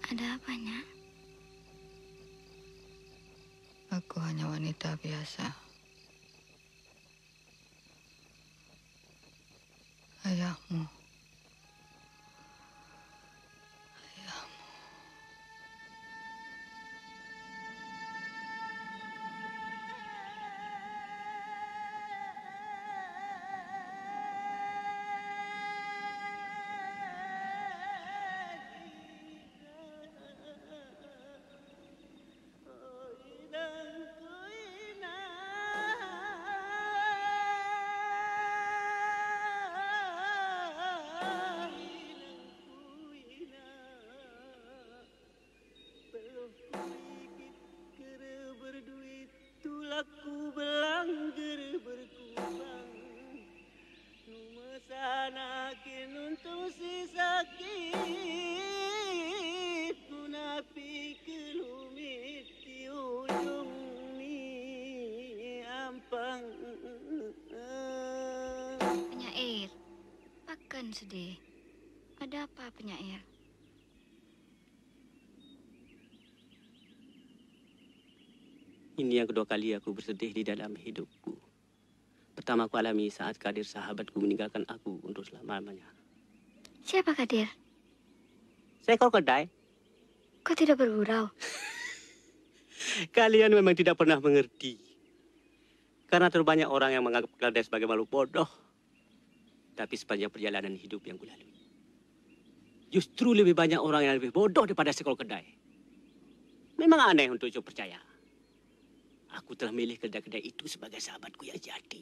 Ada apanya? Aku hanya wanita biasa. Ayahmu. Aku belangger berkubang numasana kinuntung si sakit munapi kelumit di ujung ni ampang. Penyair, pakan sedih. Ada apa penyair? Ini yang kedua kali aku bersedih di dalam hidupku. Pertama aku alami saat Kadir sahabatku meninggalkan aku untuk selama-lamanya. Siapa Kadir? Seekor kedai. Kau tidak bergurau? Kalian memang tidak pernah mengerti. Karena terlalu banyak orang yang menganggap keledai sebagai makhluk bodoh. Tapi sepanjang perjalanan hidup yang kulalui, justru lebih banyak orang yang lebih bodoh daripada seekor kedai. Memang aneh untuk saya percaya. Aku telah milih kedai-kedai itu sebagai sahabatku yang jati.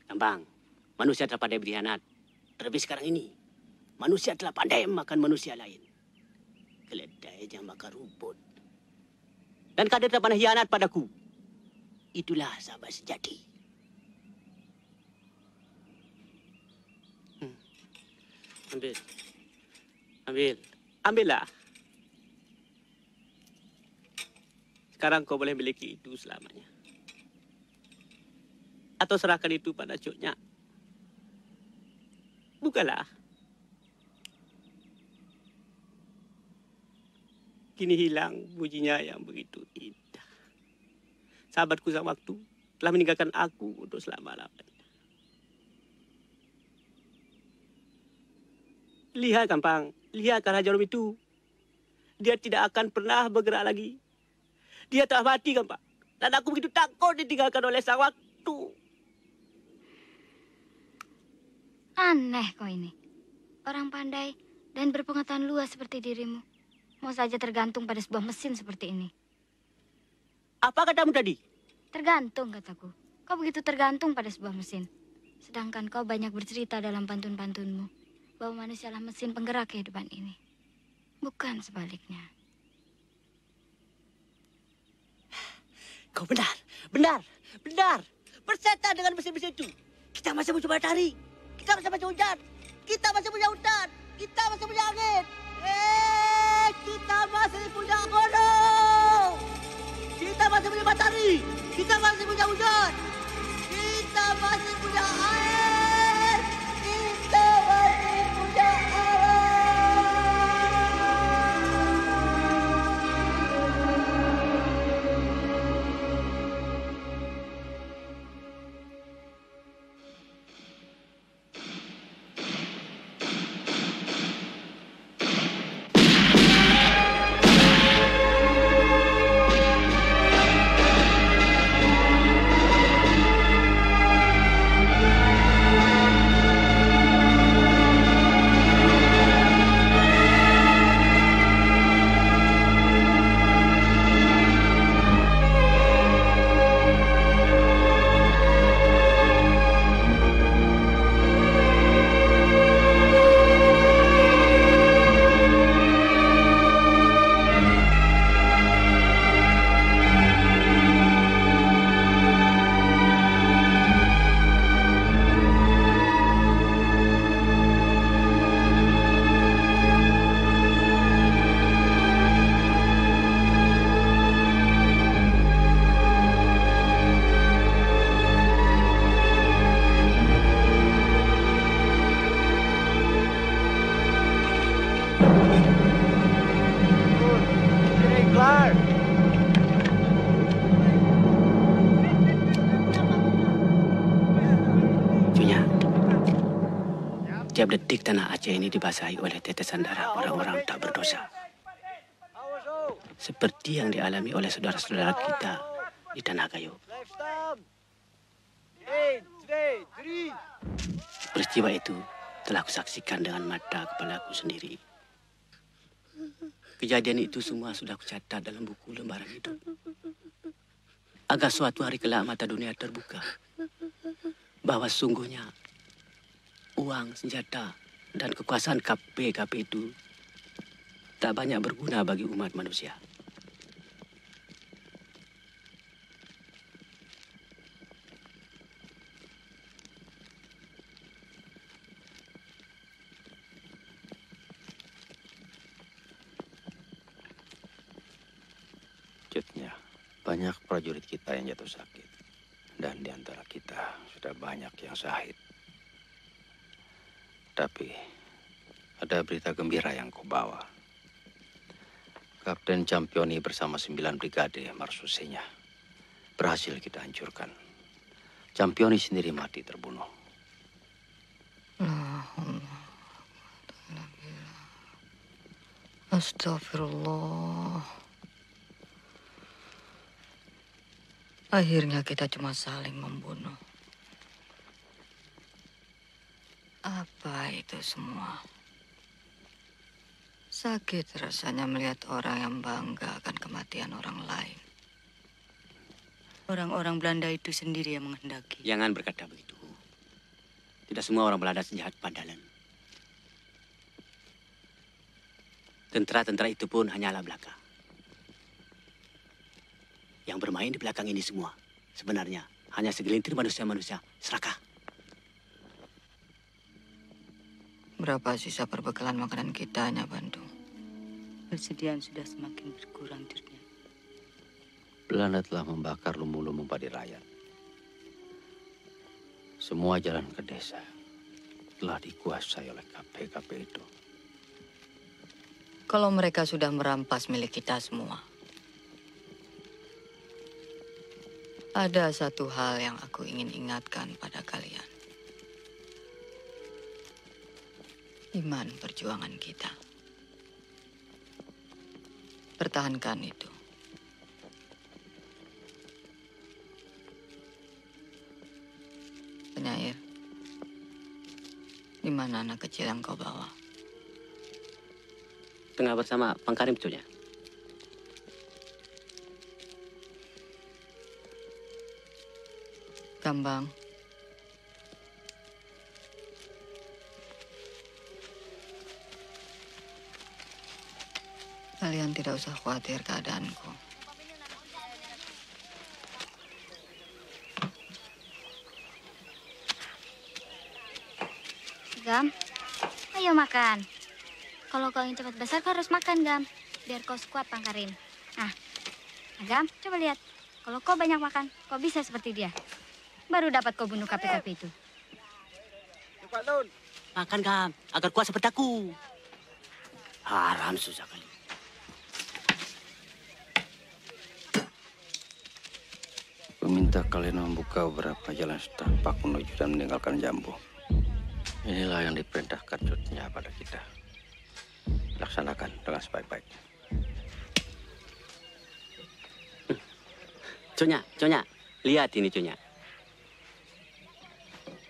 Kambang, manusia telah pandai berkhianat. Terlebih sekarang ini, manusia telah pandai memakan manusia lain. Keledai yang makan rumput. Dan Kadir telah pandai hianat padaku. Itulah sahabat sejati. Ambillah. Sekarang kau boleh miliki itu selamanya. Atau serahkan itu pada cuknya. Bukalah. Kini hilang bunyinya yang begitu indah. Sahabatku sang waktu telah meninggalkan aku untuk selama-lamanya. Lihat Kampang, lihat Raja Rum itu. Dia tidak akan pernah bergerak lagi. Dia telah mati kan Pak. Dan aku begitu takut ditinggalkan oleh sang waktu. Aneh kau ini. Orang pandai dan berpengetahuan luas seperti dirimu. Mau saja tergantung pada sebuah mesin seperti ini. Apa katamu tadi? Tergantung kataku. Kau begitu tergantung pada sebuah mesin. Sedangkan kau banyak bercerita dalam pantun-pantunmu. Bahwa manusialah mesin penggerak kehidupan ini. Bukan sebaliknya. Kau benar. Bersetan dengan mesin-mesin itu. Kita masih mencoba cari. Kita masih punya hujan. Kita masih punya hutan. Kita masih punya angin. Kita masih punya gunung. Kita masih punya matahari. Kita masih punya hujan. Kita masih punya air. Kita masih punya alam. Tiap detik tanah Aceh ini dibasahi oleh tetesan darah orang-orang tak berdosa. Seperti yang dialami oleh saudara-saudara kita di Tanah Gayo. Peristiwa itu telah kusaksikan dengan mata kepalaku sendiri. Kejadian itu semua sudah kucatat dalam buku lembaran hidup. Agar suatu hari kelak mata dunia terbuka. Bahwa sungguhnya uang, senjata, dan kekuasaan KP itu tak banyak berguna bagi umat manusia. Cutnya, banyak prajurit kita yang jatuh sakit. Dan di antara kita sudah banyak yang syahid. Tapi ada berita gembira yang kau bawa. Kapten Campioni bersama 9 brigade marsusinya berhasil kita hancurkan. Campioni sendiri mati terbunuh. Astagfirullah. Akhirnya kita cuma saling membunuh. Apa itu semua? Sakit rasanya melihat orang yang bangga akan kematian orang lain. Orang-orang Belanda itu sendiri yang menghendaki. Jangan berkata begitu. Tidak semua orang Belanda sejahat Pandalan. Tentara-tentara itu pun hanyalah belaka. Yang bermain di belakang ini semua sebenarnya hanya segelintir manusia-manusia serakah. Berapa sisa perbekalan makanan kita, Nya Bandung? Persediaan sudah semakin berkurang, Dirnya. Belanda telah membakar lumbung-lumbung padi rakyat. Semua jalan ke desa telah dikuasai oleh KP itu. Kalau mereka sudah merampas milik kita semua, ada satu hal yang aku ingin ingatkan pada kalian. Iman perjuangan kita. Pertahankan itu. Penyair, di mana anak kecil yang kau bawa? Tengah bersama Pang Karim, Cunya. Kambang. Kalian tidak usah khawatir keadaanku. Gam, ayo makan. Kalau kau ingin cepat besar, kau harus makan, Gam. Biar kau kuat, Pang Karim. Nah, Gam, coba lihat. Kalau kau banyak makan, kau bisa seperti dia. Baru dapat kau bunuh KP itu. Cepat, Lun. Makan, Gam, agar kuat seperti aku. Haram susah kali. Meminta kalian membuka beberapa jalan setapak menuju dan meninggalkan Jambu. Inilah yang diperintahkan Cutnya pada kita. Laksanakan dengan sebaik-baiknya. Cunya, lihat ini, Cunya.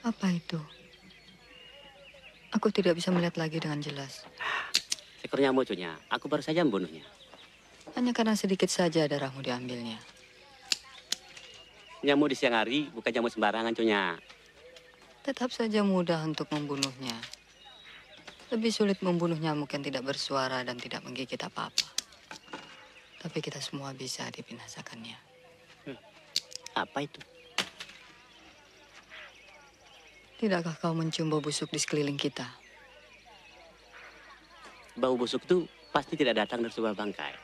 Apa itu? Aku tidak bisa melihat lagi dengan jelas. Seekor nyamuk, Cunya. Aku baru saja membunuhnya. Hanya karena sedikit saja darahmu diambilnya. Nyamuk di siang hari bukan nyamuk sembarangan, Cunya. Tetap saja mudah untuk membunuhnya. Lebih sulit membunuh nyamuk yang tidak bersuara dan tidak menggigit apa-apa. Tapi kita semua bisa dibinasakannya. Apa itu? Tidakkah kau mencium bau busuk di sekeliling kita? Bau busuk itu pasti tidak datang dari sebuah bangkai.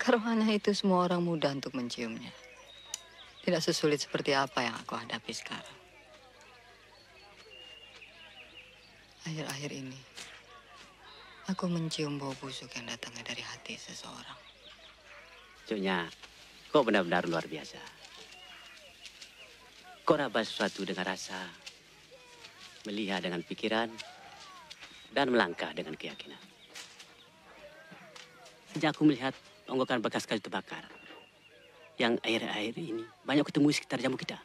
Karunia itu semua orang mudah untuk menciumnya. Tidak sesulit seperti apa yang aku hadapi sekarang. Akhir-akhir ini, aku mencium bau busuk yang datangnya dari hati seseorang. Cunya, kau benar-benar luar biasa. Kau raba sesuatu dengan rasa, melihat dengan pikiran, dan melangkah dengan keyakinan. Sejak aku melihat onggokan bekas kayu terbakar, yang air-air ini banyak ketemu di sekitar jambu kita.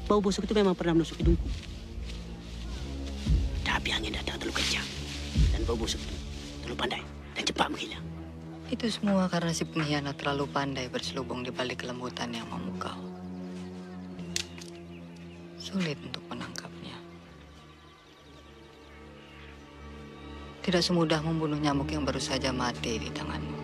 Bau busuk itu memang pernah menusuk hidungku. Tapi angin datang terlalu kencang, dan bau busuk itu terlalu pandai dan cepat menghilang. Itu semua karena si pengkhianat terlalu pandai berselubung di balik kelembutan yang memukau. Sulit untuk menangkapnya. Tidak semudah membunuh nyamuk yang baru saja mati di tanganmu.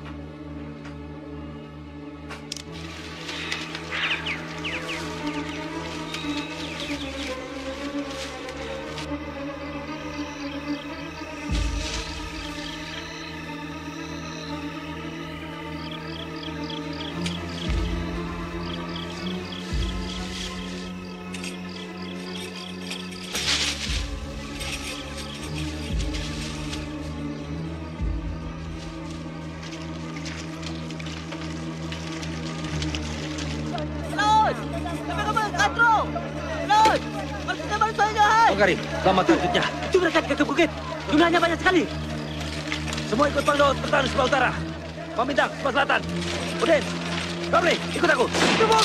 Karim, selamatkan Jutnya. Itu mereka ke bukit. Jumlahnya banyak sekali. Semua ikut Bang Daud bertahan sebelah utara. Pamintang sebelah selatan. Udin, Ramli, ikut aku. Terang,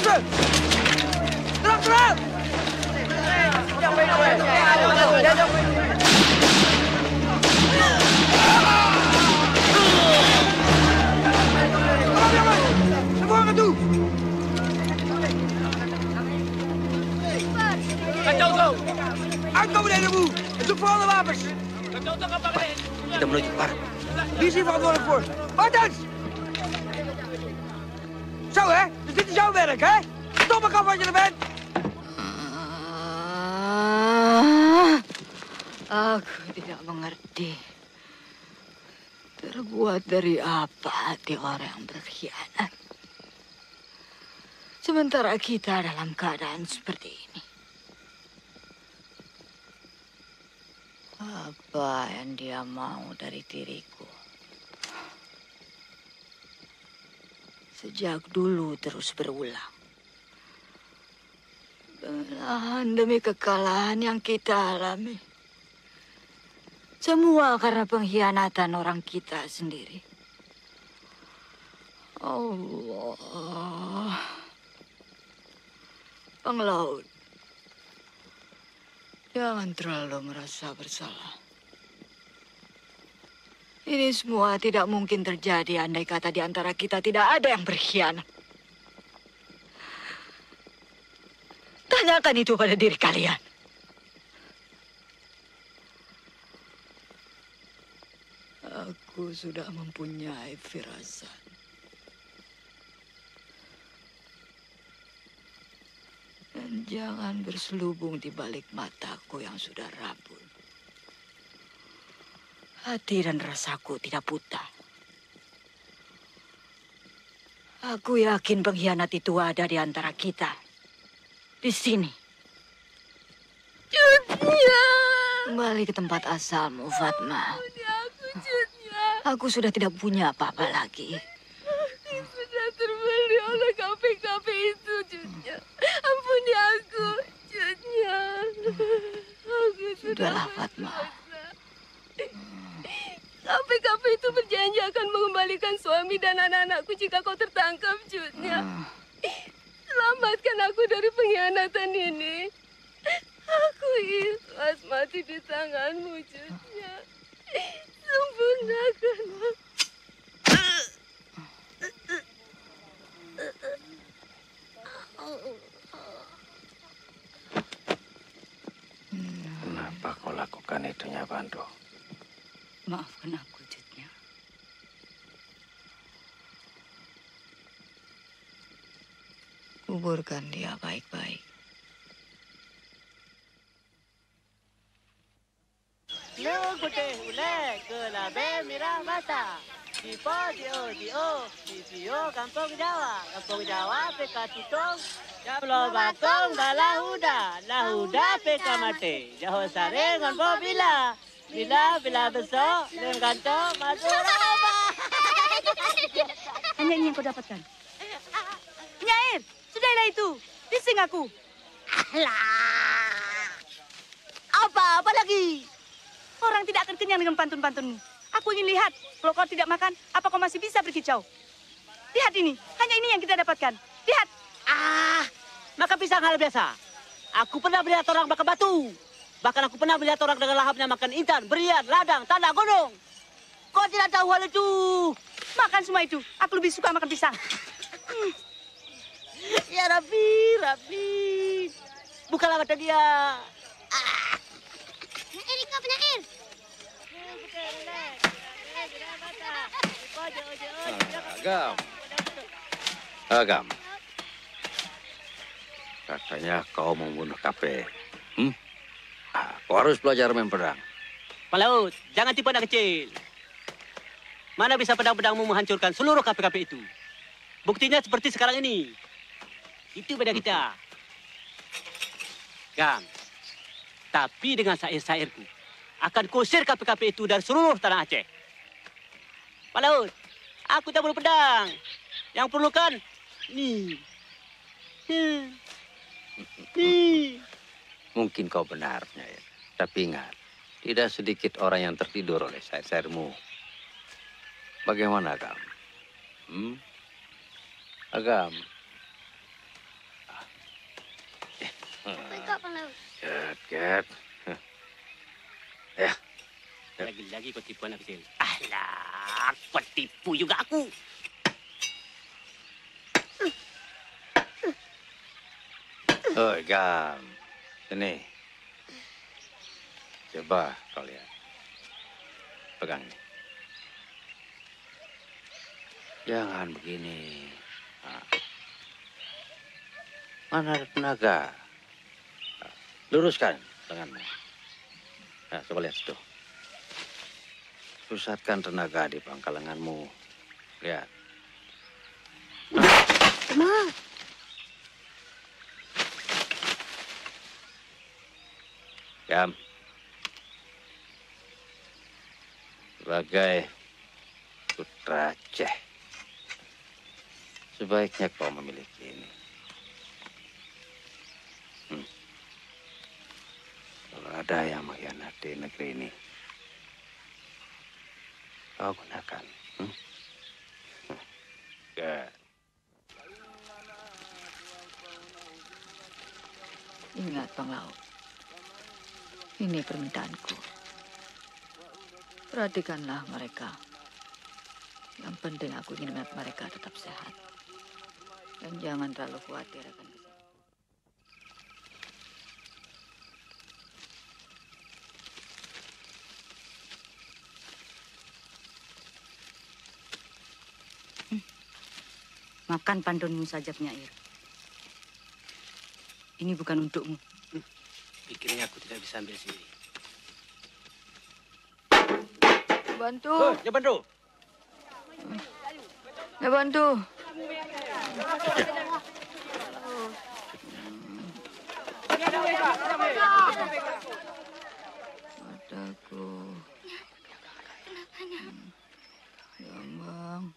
terang! Kacau kau! Aankomen heleboel! En zoek voor alle wapens! Kita menuju ke barat. Wie is hier verantwoordelijk voor? Martens! Zo hè, dus dit is jouw werk hè? Stop me af wat je er bent! Aku tidak mengerti. Terbuat dari apa hati orang yang berkhianat? Sementara kita dalam keadaan seperti ini. Apa yang dia mau dari diriku? Sejak dulu terus berulang. Kekalahan demi kekalahan yang kita alami. Semua karena pengkhianatan orang kita sendiri. Allah. Penglaut. Jangan terlalu merasa bersalah. Ini semua tidak mungkin terjadi andai kata di antara kita tidak ada yang berkhianat. Tanyakan itu pada diri kalian. Aku sudah mempunyai firasat. Dan jangan berselubung di balik mataku yang sudah rabun. Hati dan rasaku tidak buta. Aku yakin pengkhianat itu ada di antara kita. Di sini. Jutnya. Kembali ke tempat asalmu, Fatma. Aku sudah tidak punya apa-apa lagi. Sudah terbeli oleh KP-KP itu, Jutnya. Ampuni aku, Jutnya. Aku Sudahlah, Fatma. KP-KP itu berjanji akan mengembalikan suami dan anak-anakku jika kau tertangkap, Jutnya. Selamatkan aku dari pengkhianatan ini. Aku ikhlas mati di tanganmu, Jutnya. Sempurnakanlah. Kenapa kau lakukan itu, Nyai Bandu? Maafkan aku, Jutnya. Kuburkan dia baik-baik. Lương putih ulek kelabe merah mata. Dipo dio kampung Jawa PK Tutong. Pulau Bakong lahuda PK Mate. Jauh sare ngon bila besok dengan kantong Madura. Hanya ini yang kau dapatkan. Penyair, sudahlah itu. Bising aku. Alah. Apa lagi? Orang tidak akan kenyang dengan pantun-pantunmu. Aku ingin lihat, kalau kau tidak makan, apa kau masih bisa berkicau? Lihat ini, hanya ini yang kita dapatkan. Lihat. Makan pisang hal biasa. Aku pernah melihat orang makan batu. Bahkan aku pernah melihat orang dengan lahapnya makan intan, berian, ladang, tanah, gunung. Kau tidak tahu hal itu. Makan semua itu. Aku lebih suka makan pisang. Ya Rabbi. Bukalah mata dia. Erika penair. Agam. Katanya kau membunuh KP. Kau harus belajar main pedang. Pak Laut, jangan tipu anak kecil. Mana bisa pedang-pedangmu menghancurkan seluruh KP-KP itu? Buktinya seperti sekarang ini. Itu beda kita. Gam, tapi dengan syair-syairku akan kusir KP-KP itu dari seluruh tanah Aceh. Pak Laut, aku tak perlu pedang. Yang perlu kan, nih. Mungkin kau benar, Nyai. Tapi ingat, tidak sedikit orang yang tertidur oleh syair-syairmu. Bagaimana, Agam? Agam? Baik, Pak Laut. Ket. Ya. Lagi-lagi kau tipu anak kecil. Alah, kau tipu juga aku. Oh, Gam. Sini. Coba kau lihat. Pegang ini. Jangan begini. Mana ada tenaga? Luruskan tanganmu. Nah, coba lihat situ. Pusatkan tenaga di pangkal lenganmu. Lihat. Gam. Sebagai putra Aceh, sebaiknya kau memiliki ini. Kalau ada yang mengkhianati negeri ini, kau gunakan. Good. Ingat, Bang Laut. Ini permintaanku. Perhatikanlah mereka. Yang penting aku ingin melihat mereka tetap sehat. Dan jangan terlalu khawatir akan kesehatan. Makan pantunmu saja, penyair. Ini bukan untukmu. Pikirnya aku tidak bisa ambil sendiri. Bantu. Ya bantu. Ya bantu. Mataku. Ya, Bang.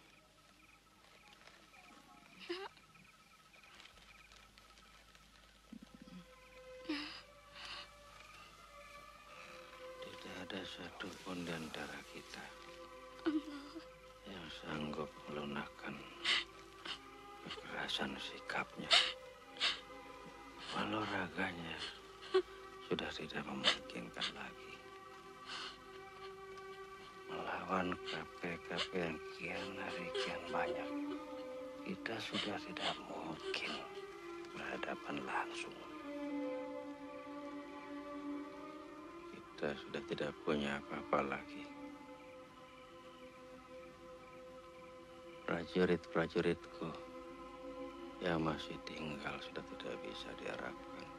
Ada satu pun di antara kita yang sanggup melunakkan kekerasan sikapnya. Walau raganya sudah tidak memungkinkan lagi. Melawan KP-KP yang kian hari kian banyak, kita sudah tidak mungkin berhadapan langsung. Kita sudah tidak punya apa-apa lagi. Prajurit-prajuritku yang masih tinggal sudah tidak bisa diharapkan.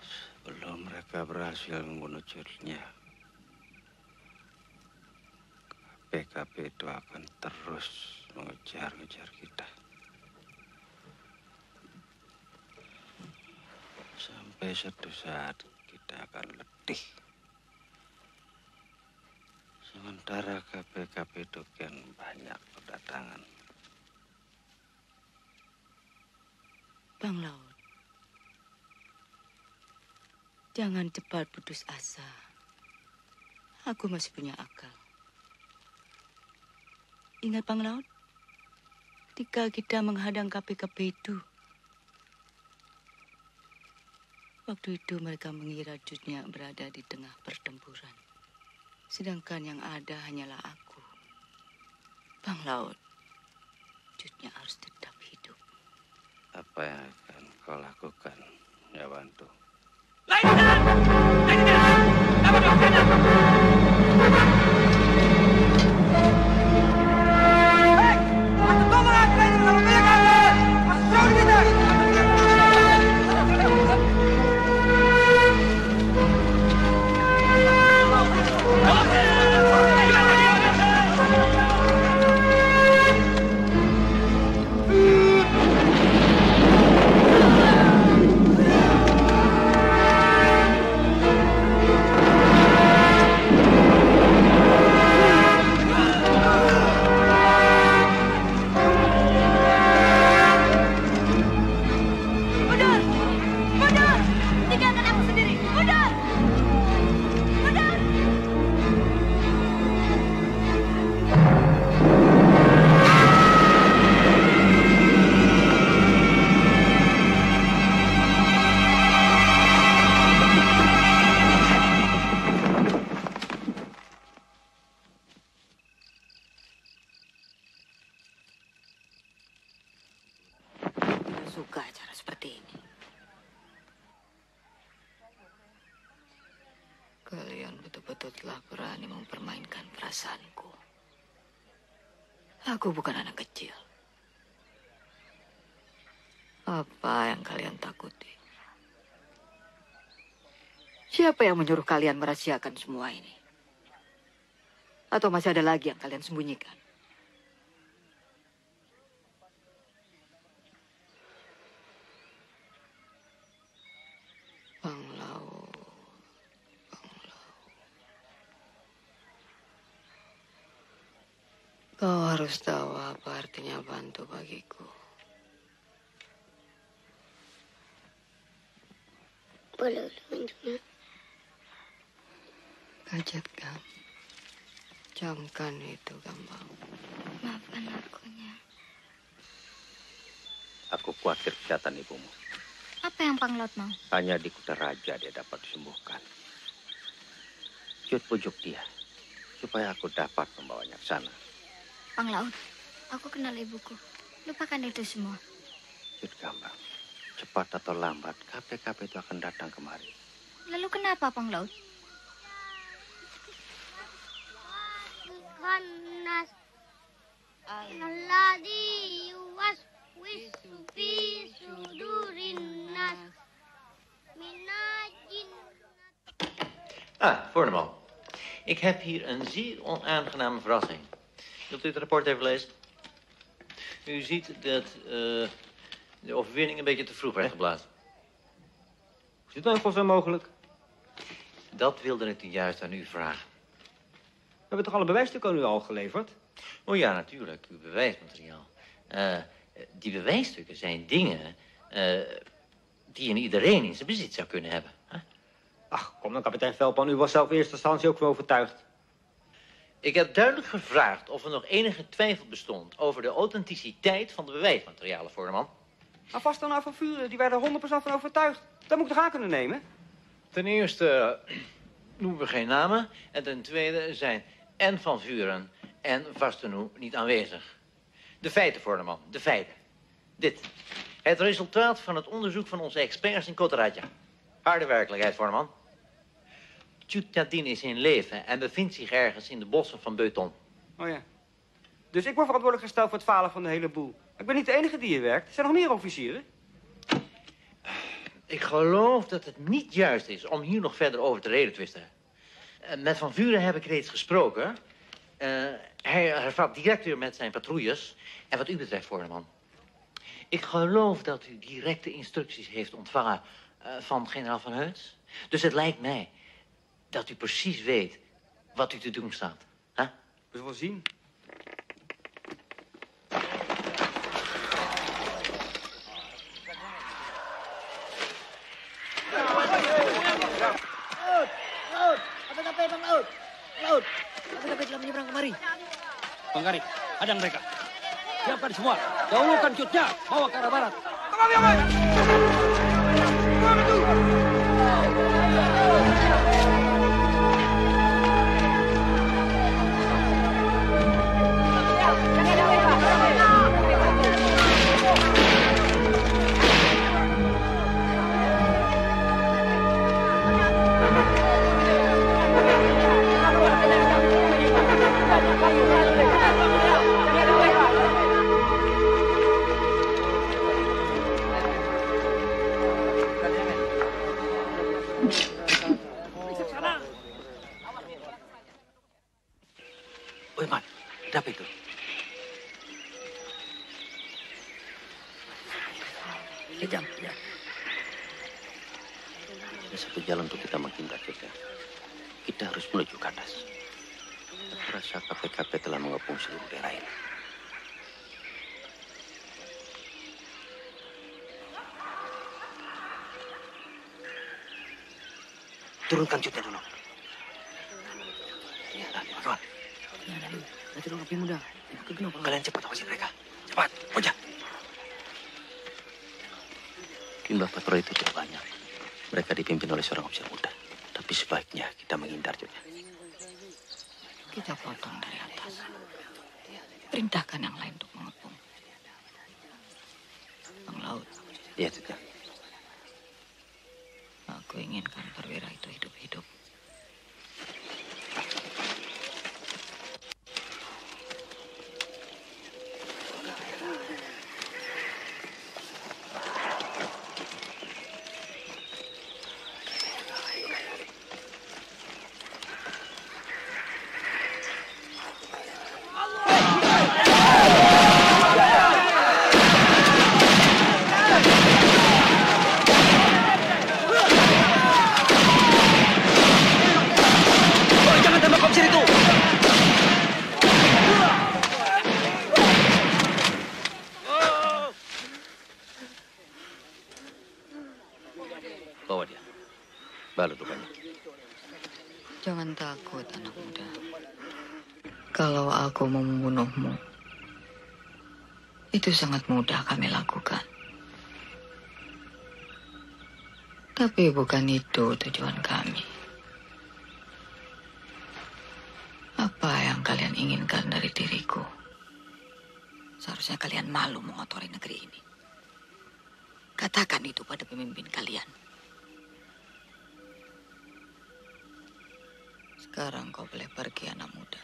Sebelum mereka berhasil membunuh Curnya, KP-KP itu akan terus mengejar-ngejar kita. Sampai suatu saat kita akan letih. Sementara KP-KP itu kian banyak berdatangan. Bang Laut, jangan cepat putus asa. Aku masih punya akal. Ingat Bang Laut, ketika kita menghadang KP-KP itu, waktu itu mereka mengira Jutnya berada di tengah pertempuran. Sedangkan yang ada hanyalah aku. Bang Laut, Jutnya harus tetap hidup. Apa yang akan kau lakukan, ya Bantu? Suka cara seperti ini. Kalian betul-betul telah berani mempermainkan perasaanku. Aku bukan anak kecil. Apa yang kalian takuti? Siapa yang menyuruh kalian merahasiakan semua ini? Atau masih ada lagi yang kalian sembunyikan? Bang Laut. Kau harus tahu apa artinya Bantu bagiku. Boleh menunjuknya. Kajat Gam. Camkan itu gampang. Maafkan akunya. Aku khawatir kesehatan ibumu. Apa yang Bang Laut mau? Hanya di Kuta Raja dia dapat disembuhkan. Jut pujuk dia, supaya aku dapat membawanya ke sana. Bang Laut, aku kenal ibuku. Lupakan itu semua. Jut Gambang, cepat atau lambat, KP-KP itu akan datang kemari. Lalu kenapa Bang Laut? Nas alladhi yuwaswisu fi sudurin nas minajin. Voor de man. Ik heb hier een zeer onaangename verrassing. Wilt u het rapport even lezen? U ziet dat de overwinning een beetje te vroeg werd geblazen. Is het nou voor zo mogelijk? Dat wilde ik juist aan u vragen. We hebben toch alle bewijsstukken aan u al geleverd? Oh ja, natuurlijk. Uw bewijsmateriaal. Die bewijsstukken zijn dingen die iedereen in zijn bezit zou kunnen hebben. Hè? Ach, kom dan, kapitein Velpan. U was zelf in eerste instantie ook wel overtuigd. Ik heb duidelijk gevraagd of er nog enige twijfel bestond over de authenticiteit van de bewijsmaterialen voor de man. Maar vast dan nou van Vuren, die werden er 100% van overtuigd. Dat moet ik toch aan kunnen nemen? Ten eerste noemen we geen namen. En ten tweede zijn en Van Vuren en Vastenoe niet aanwezig. De feiten voor de man, de feiten. Dit. Het resultaat van het onderzoek van onze experts in Kotaradja. Harde werkelijkheid voor de man. Tjutjadin is in leven en bevindt zich ergens in de bossen van Beuton. Oh ja. Dus ik word verantwoordelijk gesteld voor het falen van de hele boel. Ik ben niet de enige die hier werkt. Er zijn nog meer officieren. Ik geloof dat het niet juist is om hier nog verder over te redetwisten. Met Van Vuren heb ik reeds gesproken. Hij hervat direct weer met zijn patrouilles. En wat u betreft, voorman. Ik geloof dat u directe instructies heeft ontvangen van generaal Van Heuts. Dus het lijkt mij dat u precies weet wat u te doen staat. Huh? We zullen zien. Bang Laut. Laut, KPKP telah menyeberang kemari. Bang Karim, hadang mereka. Siapkan semua. Dahulukan cutnya. Bawa ke arah barat. Woi, Man, ada apa itu? Kejam, ya. Ada satu jalan untuk kita menghindar juga. Kita harus menuju ke atas. Aku rasa KPKP telah mengepung seluruh daerah ini. Turunkan cutnya dulu. Ya, Tuan. Ya, Dali. Nanti lo lebih mudah. Kalian cepat awasi mereka. Cepat, Ojak. Jumlah patroli itu tidak banyak. Mereka dipimpin oleh seorang ofisial muda. Tapi sebaiknya kita menghindar juga. Kita potong dari atas. Perintahkan yang lain untuk mengepung. Bang Laut. Iya, juga. Aku inginkan perwira itu hidup-hidup. Bawa dia. Balut lukanya. Jangan takut, anak muda. Kalau aku mau membunuhmu, itu sangat mudah kami lakukan. Tapi bukan itu tujuan kami. Apa yang kalian inginkan dari diriku? Seharusnya kalian malu mengotori negeri ini. Katakan itu pada pemimpin kalian. Sekarang kau boleh pergi, anak muda.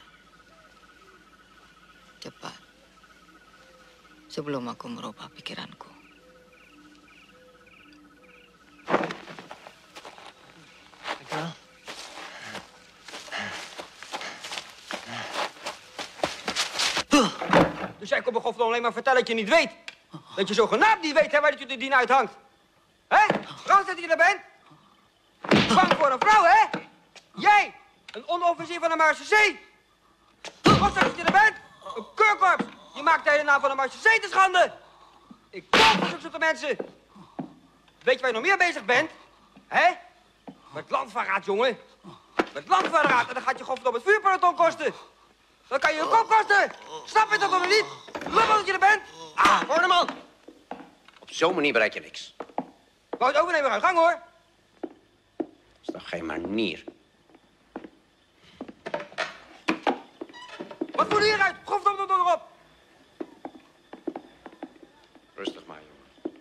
Cepat. Sebelum aku merubah pikiranku. Dus jij komt me gewoon alleen maar vertellen dat je niet weet. Dat je zogenaamd niet weet hè, waar je de dien uithangt. Hè? Vrouw dat je er bent? Bang voor een vrouw, hè? Jij, een onderofficier van de Marseillais. Wat dat je er bent? Een keurkorps. Je maakt de hele naam van de Marseillais te schande. Ik kom voor zulke soort mensen. Weet je waar je nog meer bezig bent? Hè? Met landverraad, jongen. Met landverraad. En dan gaat je godverdomme het vuurpeloton kosten. Dan kan je je kop kosten. Snap je dat nog niet? Lummel dat je er bent. Ah, hoor hem man. Op zo'n manier bereik je niks. Wou het overnemen, ga gang hoor. Dat is toch geen manier. Wat voel je hieruit? Godverdomme toch erop. Rustig maar, jongen.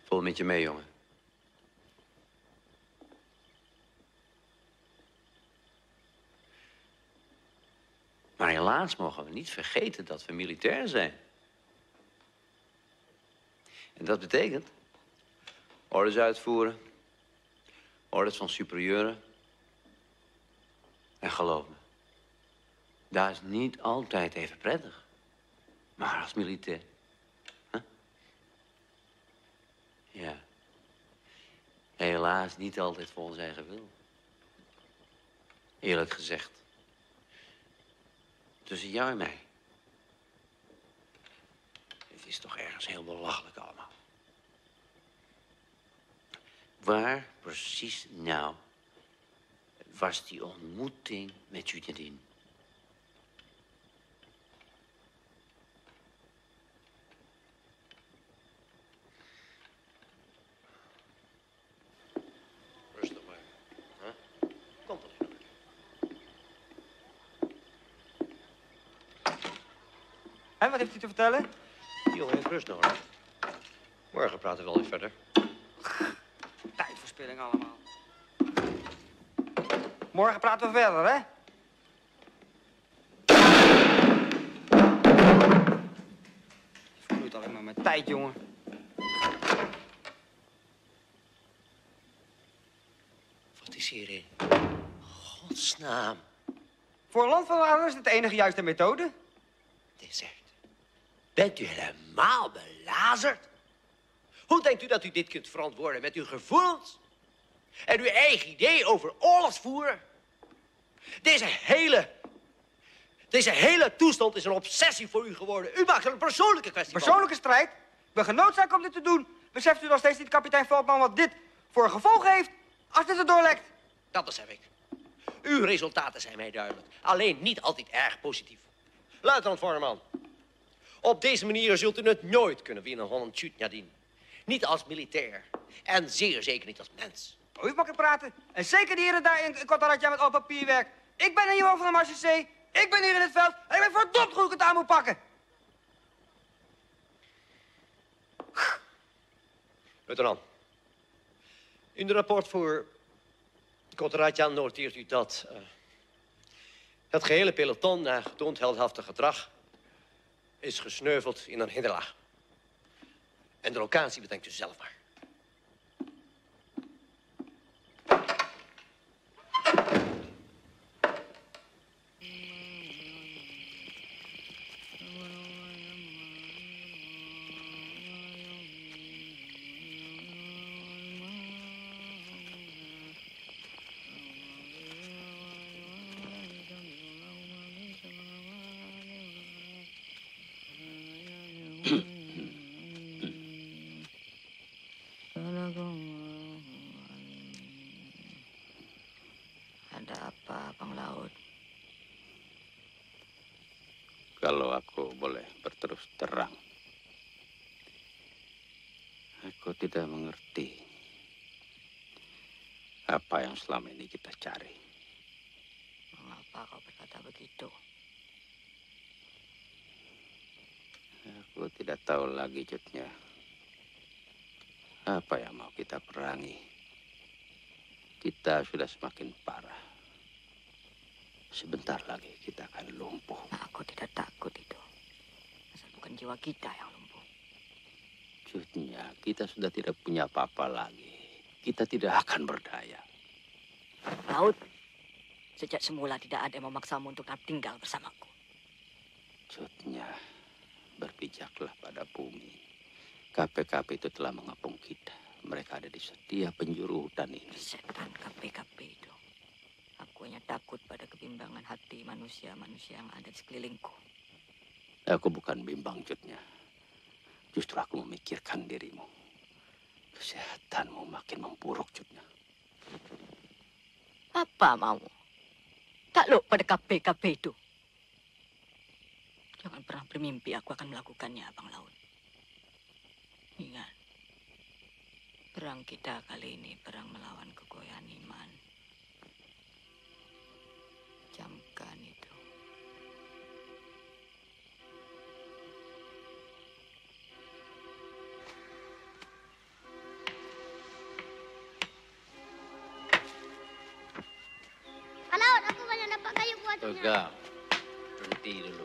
Vol met je mee, jongen. Maar helaas mogen we niet vergeten dat we militair zijn. En dat betekent orders uitvoeren, orders van superieuren. En geloof me, dat is niet altijd even prettig. Maar als militair. Huh? Ja. Helaas niet altijd volgens eigen wil. Eerlijk gezegd. Tussen jou en mij. Het is toch ergens heel belachelijk allemaal. Waar precies nou was die ontmoeting met Jutjadin? Rustig maar. Huh? Kom toch. En wat heeft u te vertellen? Die jongen heeft rust nodig. Morgen praten we wel weer verder. Tijdverspilling allemaal. Morgen praten we verder, hè? Je verknoeit alleen maar met tijd, jongen. Wat is hierin? Godsnaam. Voor een landverrader is het de enige juiste methode. Dessert. Bent u helemaal belazerd? Hoe denkt u dat u dit kunt verantwoorden met uw gevoelens? En uw eigen idee over oorlogsvoer? Deze hele toestand is een obsessie voor u geworden. U maakt er een persoonlijke kwestie van. Persoonlijke strijd? Ik ben genoodzaakt om dit te doen. Beseft u nog steeds niet, kapitein Veldman, wat dit voor gevolg heeft als dit erdoor lekt? Dat besef ik. Uw resultaten zijn mij duidelijk. Alleen niet altijd erg positief. Luitenant Vorderman. Op deze manier zult u het nooit kunnen winnen van Jutjadin. Niet als militair. En zeer zeker niet als mens. U heeft makkelijk praten. En zeker die heren daar in Cotaratja met al papierwerk. Ik ben hier over de Marseillais. Ik ben hier in het veld. En ik weet verdomd hoe ik het aan moet pakken. Luitenant. In de rapport voor Cotaratja noteert u dat het gehele peloton na getoond heldhaftig gedrag is gesneuveld in een hinderlaag. En de locatie bedenkt u zelf maar. Ada apa, Bang Laut? Kalau aku boleh berterus terang, aku tidak mengerti apa yang selama ini kita cari. Mengapa kau berkata begitu? Aku tidak tahu lagi, Jutnya. Apa yang mau kita perangi? Kita sudah semakin parah. Sebentar lagi kita akan lumpuh. Aku tidak takut itu. Asal bukan jiwa kita yang lumpuh. Jutnya, kita sudah tidak punya apa-apa lagi. Kita tidak akan berdaya. Laut, sejak semula tidak ada yang memaksamu untuk tetap tinggal bersamaku. Jutnya, berpijaklah pada bumi. KPKP itu telah mengepung kita. Mereka ada di setiap penjuru hutan ini. Setan KPKP itu. Aku hanya takut pada kebimbangan hati manusia-manusia yang ada di sekelilingku. Aku bukan bimbang, Jutnya. Justru aku memikirkan dirimu. Kesehatanmu makin memburuk, Jutnya. Apa mau? Takluk pada KPKP itu. Jangan pernah bermimpi aku akan melakukannya, Bang Laut. Ingat, perang kita kali ini perang melawan kegoyahan iman. Camkan itu. Pak Laut, aku banyak dapat kayu buat Pegang. Berhenti dulu.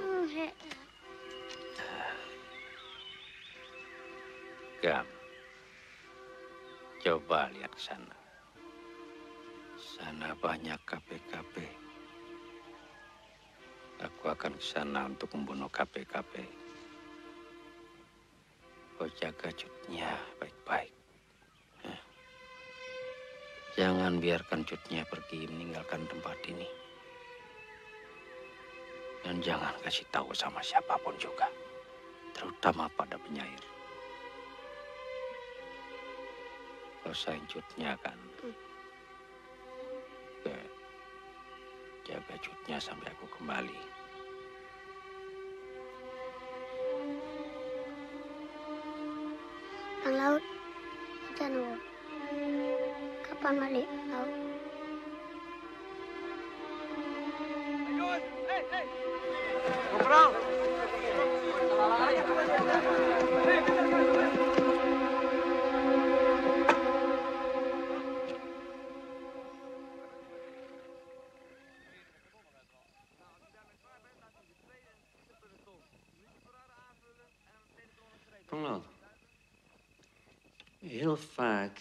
Gam. Coba lihat ke sana. Sana banyak KPKP. Aku akan ke sana untuk membunuh KPKP. Kau jaga Jutnya baik-baik. Ya. Jangan biarkan Jutnya pergi meninggalkan tempat ini. Dan jangan kasih tahu sama siapapun juga. Terutama pada penyair. Kau sayang Jutnya kan? Oke. jaga Cutnya sampai aku kembali. Bang Laut, Janu, kapan balik Laut? Overal! Panglaut. Heel vaak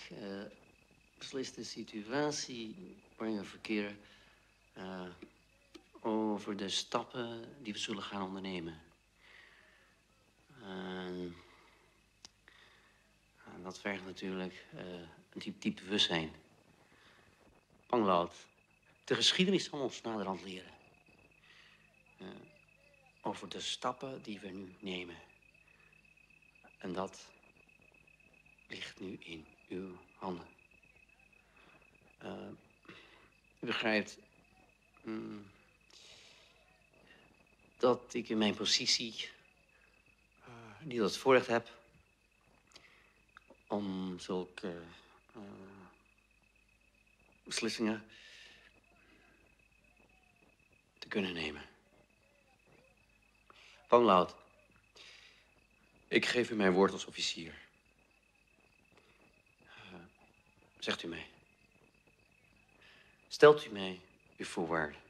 beslist de situatie waarin we verkeren over de stappen die we zullen gaan ondernemen. En dat vergt natuurlijk een diep bewustzijn. Panglaut, de geschiedenis zal ons naderhand leren. Over de stappen die we nu nemen. En dat ligt nu in uw handen. U begrijpt dat ik in mijn positie niet het voorrecht heb om zulke beslissingen te kunnen nemen. Panglaut, ik geef u mijn woord als officier. Zegt u mij. Stelt u mij uw voorwaarden.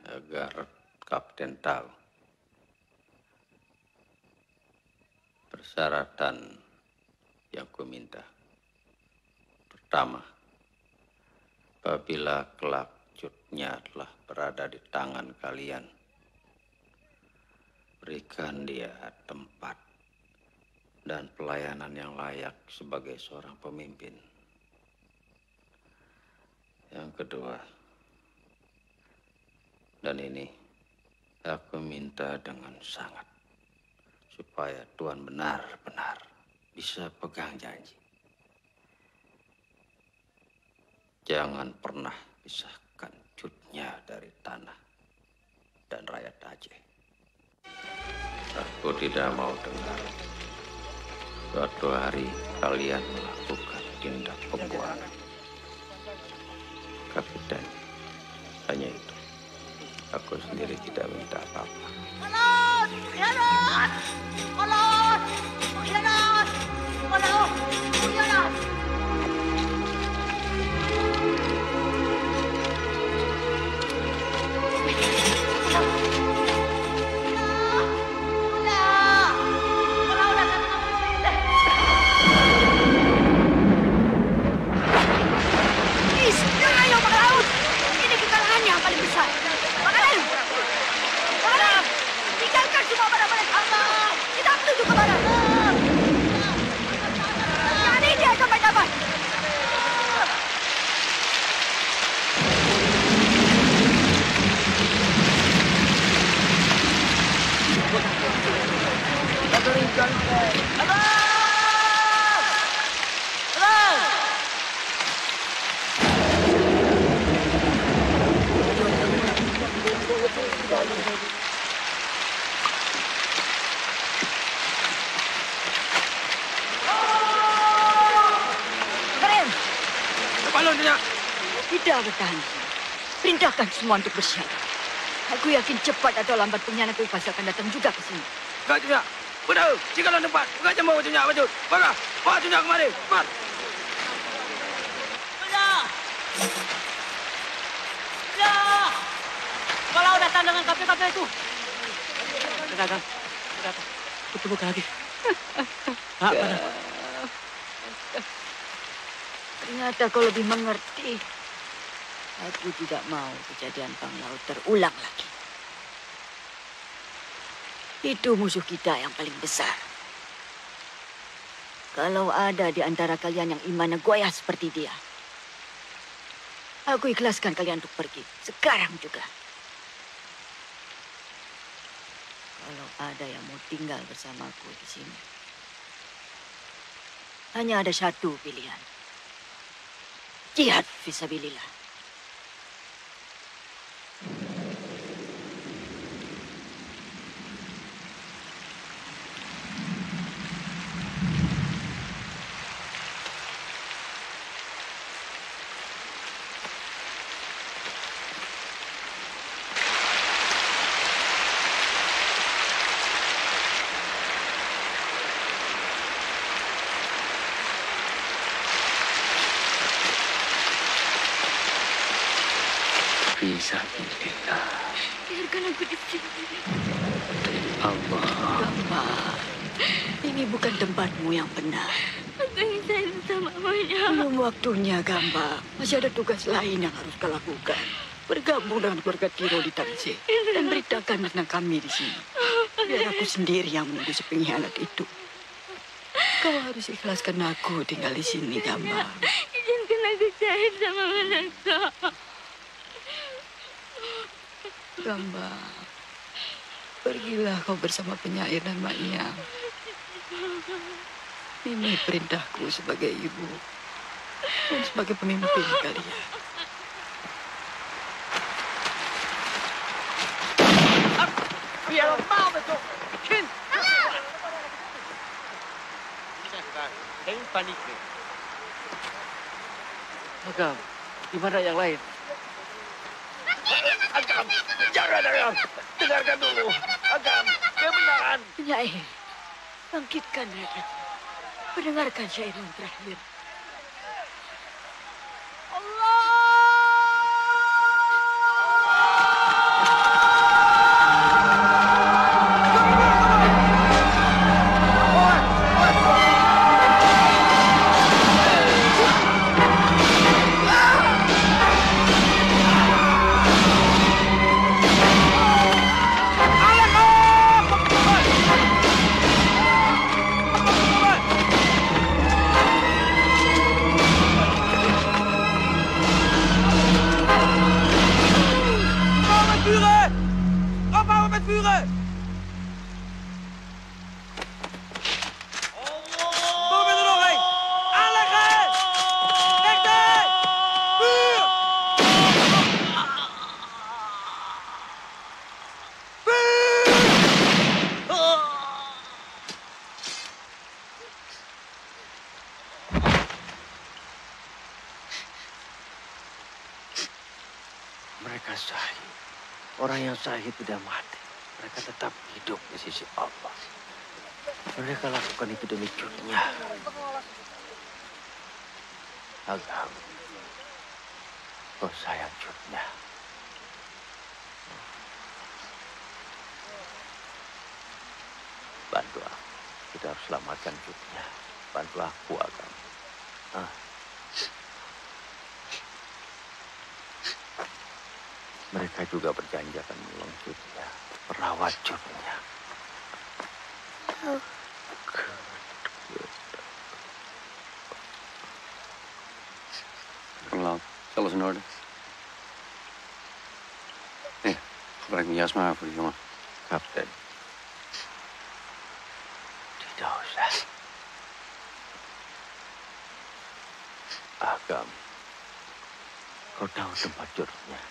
Agar Kapten tahu persyaratan yang ku minta. Pertama, apabila kelak Cutnya telah berada di tangan kalian, berikan dia tempat dan pelayanan yang layak sebagai seorang pemimpin. Yang kedua, dan ini aku minta dengan sangat, supaya Tuan benar-benar bisa pegang janji. Jangan pernah pisahkan Cutnya dari tanah dan rakyat Aceh. Aku tidak mau dengar suatu hari kalian melakukan tindak pembuangan. Kapten, hanya itu. Aku sendiri tidak minta apa-apa. Maut! Khianat! Maut! Khianat! Maut! Khianat! Tidak bertahan. Perintahkan semua untuk bersiap. Aku yakin cepat atau lambat pengkhianat itu pasti akan datang juga ke sini. Enggak, Cunyak. Betul. Jika tempat. Enggak jam bawa Cunyak. Betul. Baga. Bawa Cunyak kemari. Cepat. Cunyak! Cunyak! Kalau datang dengan kapten-kapten itu. Sudah. Ketemu lagi. Ternyata kau lebih mengerti. Aku tidak mau kejadian Panglaut terulang lagi. Itu musuh kita yang paling besar. Kalau ada di antara kalian yang imannya goyah seperti dia, aku ikhlaskan kalian untuk pergi. Sekarang juga. Kalau ada yang mau tinggal bersamaku di sini, hanya ada satu pilihan. Jihad fisabilillah. Fisabilillah. Biarkan aku di sini. Allah. Gamba, ini bukan tempatmu yang benar. Aku ingin saya bersamamu. Belum waktunya, Gamba. Masih ada tugas lain yang harus kau lakukan. Bergabung dengan keluarga Tiro di Tangsel dan beritakan tentang kami di sini. Biar aku sendiri yang menunggu si pengkhianat itu. Kau harus ikhlaskan aku tinggal di sini, Gamba. Izinkan aku cair sama Manasa. Gamba, pergilah kau bersama penyair dan Mak-Iyam. Ini perintahku sebagai ibu dan sebagai pemimpin kalian. Biar mau betul. Kin. Jangan panik. Agam, di mana yang lain? Agam, jangan Agam. Dengarkan dulu. Agam, kebenaran. Penyair, bangkitkan mereka. Mendengarkan syair yang terakhir. Mereka syahid. Orang yang syahid tidak mati. Mereka tetap hidup di sisi Allah. Mereka lakukan itu demi dunia. Agam, kau sayang dunia. Bantu aku. Kita harus selamatkan dunia. Bantu aku, Agam. Mereka juga berjanji akan menolong Jutnya, merawat Jutnya. Laat, is alles in orde? Nee, gebruik mijn jas maar voor die jongen. Kapten. Tidak usah. Agam, kau tahu tempat Jutnya?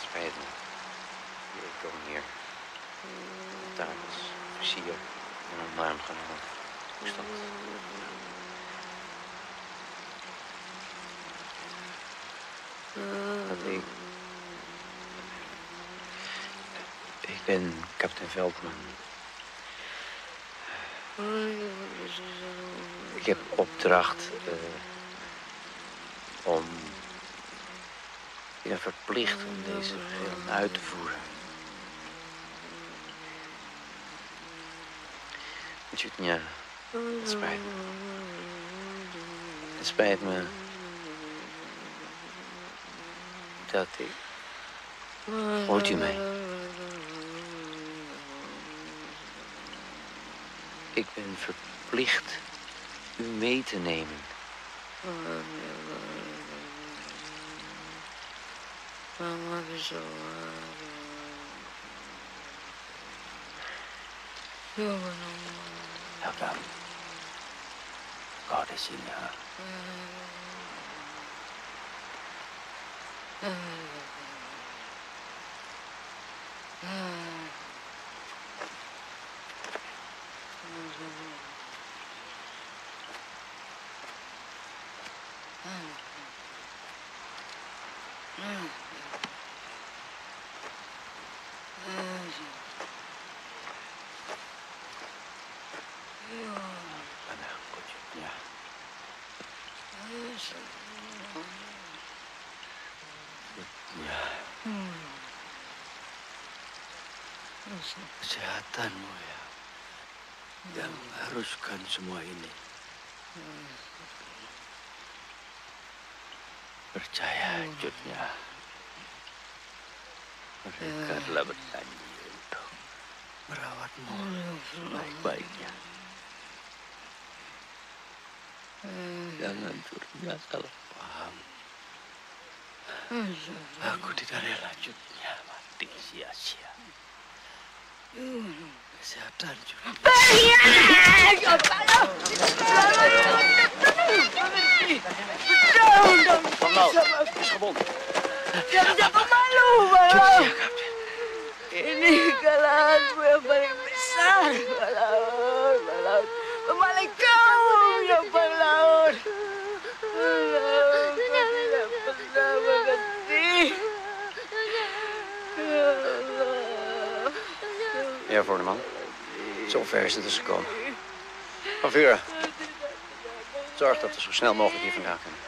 Spijt me. Je komt hier. Hoe is dat? Ik ben kapitein Veldman. Ik heb opdracht om... Ik ben verplicht om deze film uit te voeren. Ja, het spijt me. Het spijt me dat ik... Hoort u mij? Ik ben verplicht u mee te nemen. Ya kan, kau di sini ya. Kesehatanmu ya, yang mengharuskan semua ini. Percaya, Jutnya. Mereka telah berjanji untuk merawatmu sebaik-baiknya. Jangan Jutnya salah paham. Aku tidak rela Jutnya mati sia-sia. Kesehatan juga. Bang is gewond. Jangan malu, Bang. Ini kesalahanmu yang paling besar, Bang. Pemaling kau yang Bang Laut. Kau tidak pernah mengerti. Ja, Voorneman. Zover is het dus gekomen. Van Vuren, zorg dat we zo snel mogelijk hier vandaan kunnen.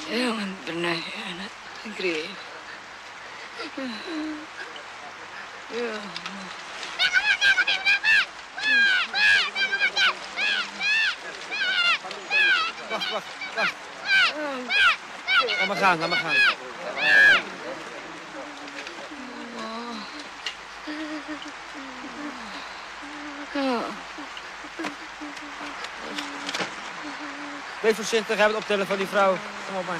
Jangan pernah anak negeri. Ya. Wacht. Laat maar gaan. Wees voorzichtig, hebben het optellen van die vrouw. Kom op maar.